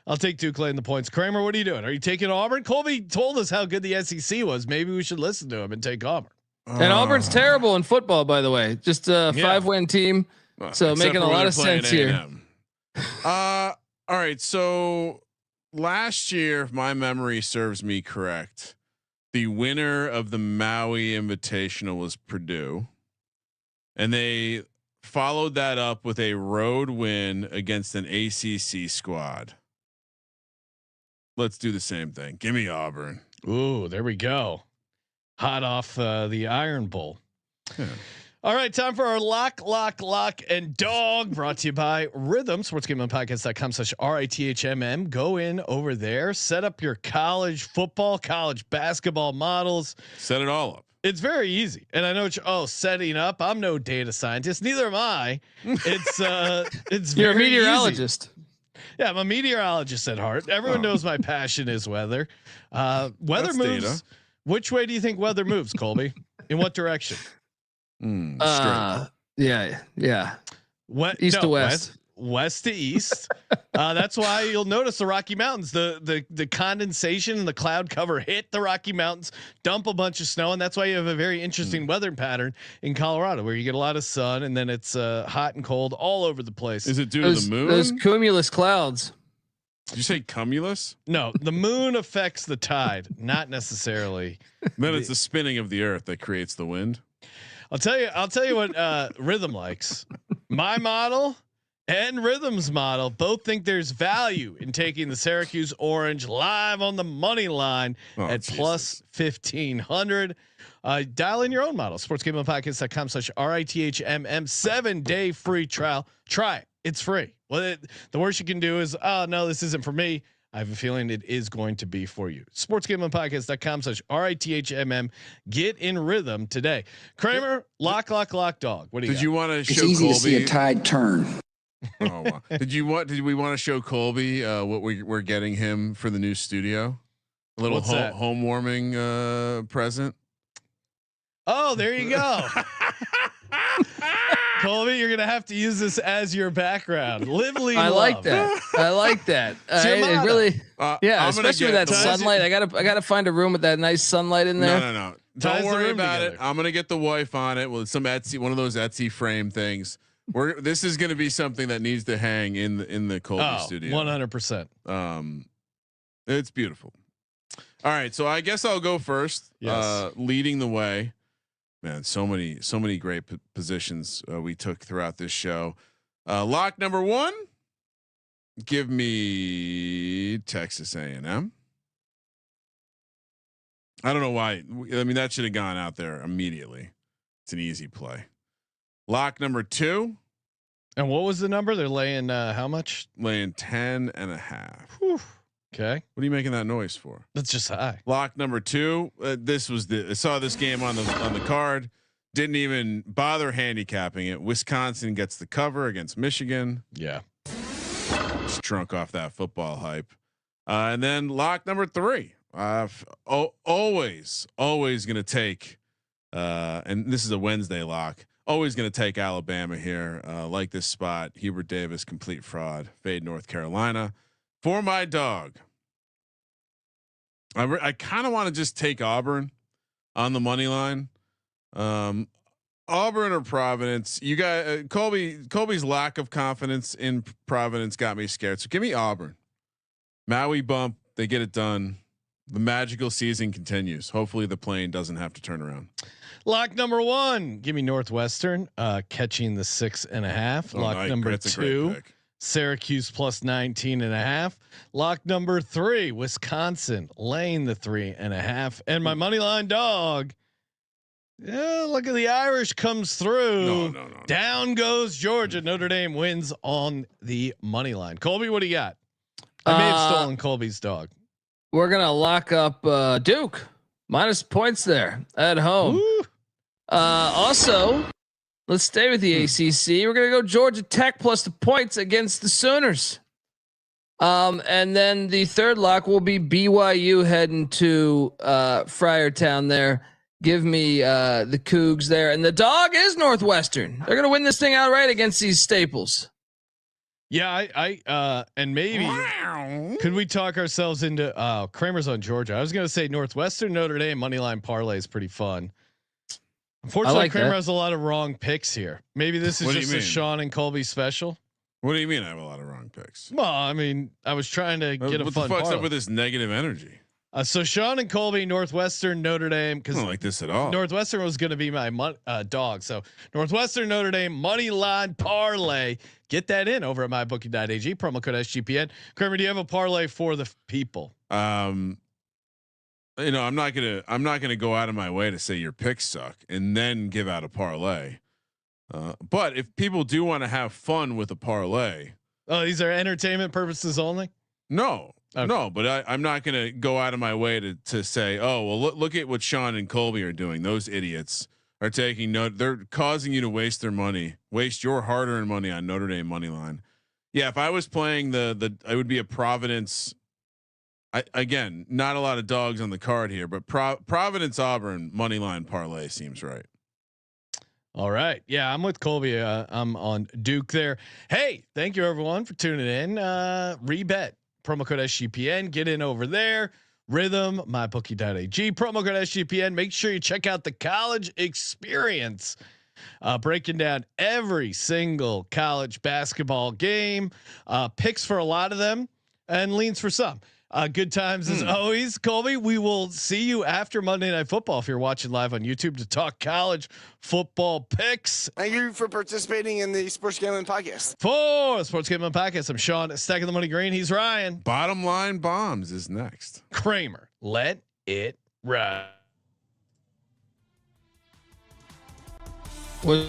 I'll take Duke laying the points. Kramer, what are you doing? Are you taking Auburn? Colby told us how good the SEC was. Maybe we should listen to him and take Auburn. And Auburn's terrible in football, by the way. Just a 5-win team. So making a lot of sense here. All right. So last year, if my memory serves me correct, the winner of the Maui Invitational was Purdue, and they followed that up with a road win against an ACC squad. Let's do the same thing. Give me Auburn. Ooh, there we go. Hot off the Iron Bowl. Yeah. All right, time for our lock, and dog, brought to you by Rhythm, sportsgamingpodcast.com/RITHMM. Go in over there, set up your college football, college basketball models. Set it all up. It's very easy. And I know setting up. I'm no data scientist. Neither am I. It's You're a very meteorologist. Easy. Yeah, I'm a meteorologist at heart. Everyone knows my passion is weather. Weather That's moves. Data. Which way do you think weather moves, Colby? In what direction? Yeah. East to west. West to east. That's why you'll notice the Rocky Mountains, the condensation and the cloud cover hit the Rocky Mountains, dump a bunch of snow, and that's why you have a very interesting weather pattern in Colorado, where you get a lot of sun and then it's hot and cold all over the place. Is it due to the moon? Those cumulus clouds. Did you say cumulus? No, the moon affects the tide, not necessarily. Then it's the spinning of the earth that creates the wind. I'll tell you what Rhythm likes. My model and Rhythm's model both think there's value in taking the Syracuse Orange live on the money line at plus 1500. Dial in your own model. sportsgamingpodcast.com/RITHMM. 7-day free trial. Try it. It's free. Well, the worst you can do is, oh no, this isn't for me. I have a feeling it is going to be for you. sportsgamingpodcast.com/RITHMM. Get in rhythm today. Kramer, lock, dog. What do you got? You want to show It's easy Colby? to see a tide turn. Oh, wow. Did we want to show Colby what we're getting him for the new studio? A little home warming present. Oh, there you go. Colby, you're gonna have to use this as your background. Live, lead, I love. like that. I like that. It really, especially with that sunlight. I gotta find a room with that nice sunlight in there. No. Don't worry about it. I'm gonna get the wife on it with some Etsy, one of those Etsy frame things. This is gonna be something that needs to hang in the Colby studio. 100%. It's beautiful. All right, so I guess I'll go first. Yes. Leading the way. Man, so many great positions we took throughout this show. Lock number 1, give me Texas A&M. I don't know why. I mean, that should have gone out there immediately. It's an easy play. Lock number 2. And what was the number? They're laying how much? Laying 10.5. Whew. Okay. What are you making that noise for? That's just high. Lock number 2. I saw this game on the card. Didn't even bother handicapping it. Wisconsin gets the cover against Michigan. Yeah. Just drunk off that football hype. And then lock number 3. Always going to take, and this is a Wednesday lock. Always going to take Alabama here. Like this spot. Hubert Davis, complete fraud. Fade North Carolina. For my dog, I kind of want to just take Auburn on the money line. Auburn or Providence. You got Colby's lack of confidence in Providence got me scared. So give me Auburn. Maui bump. They get it done. The magical season continues. Hopefully the plane doesn't have to turn around. Lock number 1. Give me Northwestern catching the 6.5. Lock number 2. Syracuse plus 19.5. Lock number 3, Wisconsin laying the 3.5. And my money line dog. Yeah, look at the Irish comes through. No. Down goes Georgia. Notre Dame wins on the money line. Colby, what do you got? I may have stolen Colby's dog. We're gonna lock up Duke minus points there at home. Woo. Also, let's stay with the ACC. We're gonna go Georgia Tech plus the points against the Sooners. And then the third lock will be BYU heading to Friartown there. Give me the Cougs there, and the dog is Northwestern. They're gonna win this thing outright against these staples. Yeah, I and maybe could we talk ourselves into Kramer's on Georgia? I was gonna say Northwestern Notre Dame moneyline parlay is pretty fun. Unfortunately, Kramer has a lot of wrong picks here. Maybe this is just a Sean and Colby special. What do you mean I have a lot of wrong picks? Well, I mean, I was trying to get a fun. What the fuck's parlay. up with this negative energy? So Sean and Colby, Northwestern, Notre Dame, because I don't like this at all. Northwestern was going to be my dog. So Northwestern, Notre Dame, money line parlay. Get that in over at mybookie.ag. Promo code SGPN. Kramer, do you have a parlay for the people? I'm not gonna go out of my way to say your picks suck and then give out a parlay. But if people do want to have fun with a parlay, these are entertainment purposes only. No. Okay. No, but I'm not going to go out of my way to say, oh, well, look at what Sean and Colby are doing. Those idiots are taking note. They're causing you to waste their money, waste your hard-earned money on Notre Dame money line. Yeah. If I was playing I would be a Providence. Again, not a lot of dogs on the card here, but Providence Auburn money line parlay seems right. All right. Yeah, I'm with Colby. I'm on Duke there. Hey, thank you everyone for tuning in. Rebet. Promo code SGPN. Get in over there. Rhythm, mybookie.ag. Promo code SGPN. Make sure you check out the college experience. Breaking down every single college basketball game. Picks for a lot of them and leans for some. Good times as always, Colby. We will see you after Monday Night Football if you're watching live on YouTube to talk college football picks. Thank you for participating in the Sports Gambling Podcast. For Sports Gambling Podcast, I'm Sean, stacking the money green. He's Ryan. Bottom line bombs is next. Kramer, let it ride. What?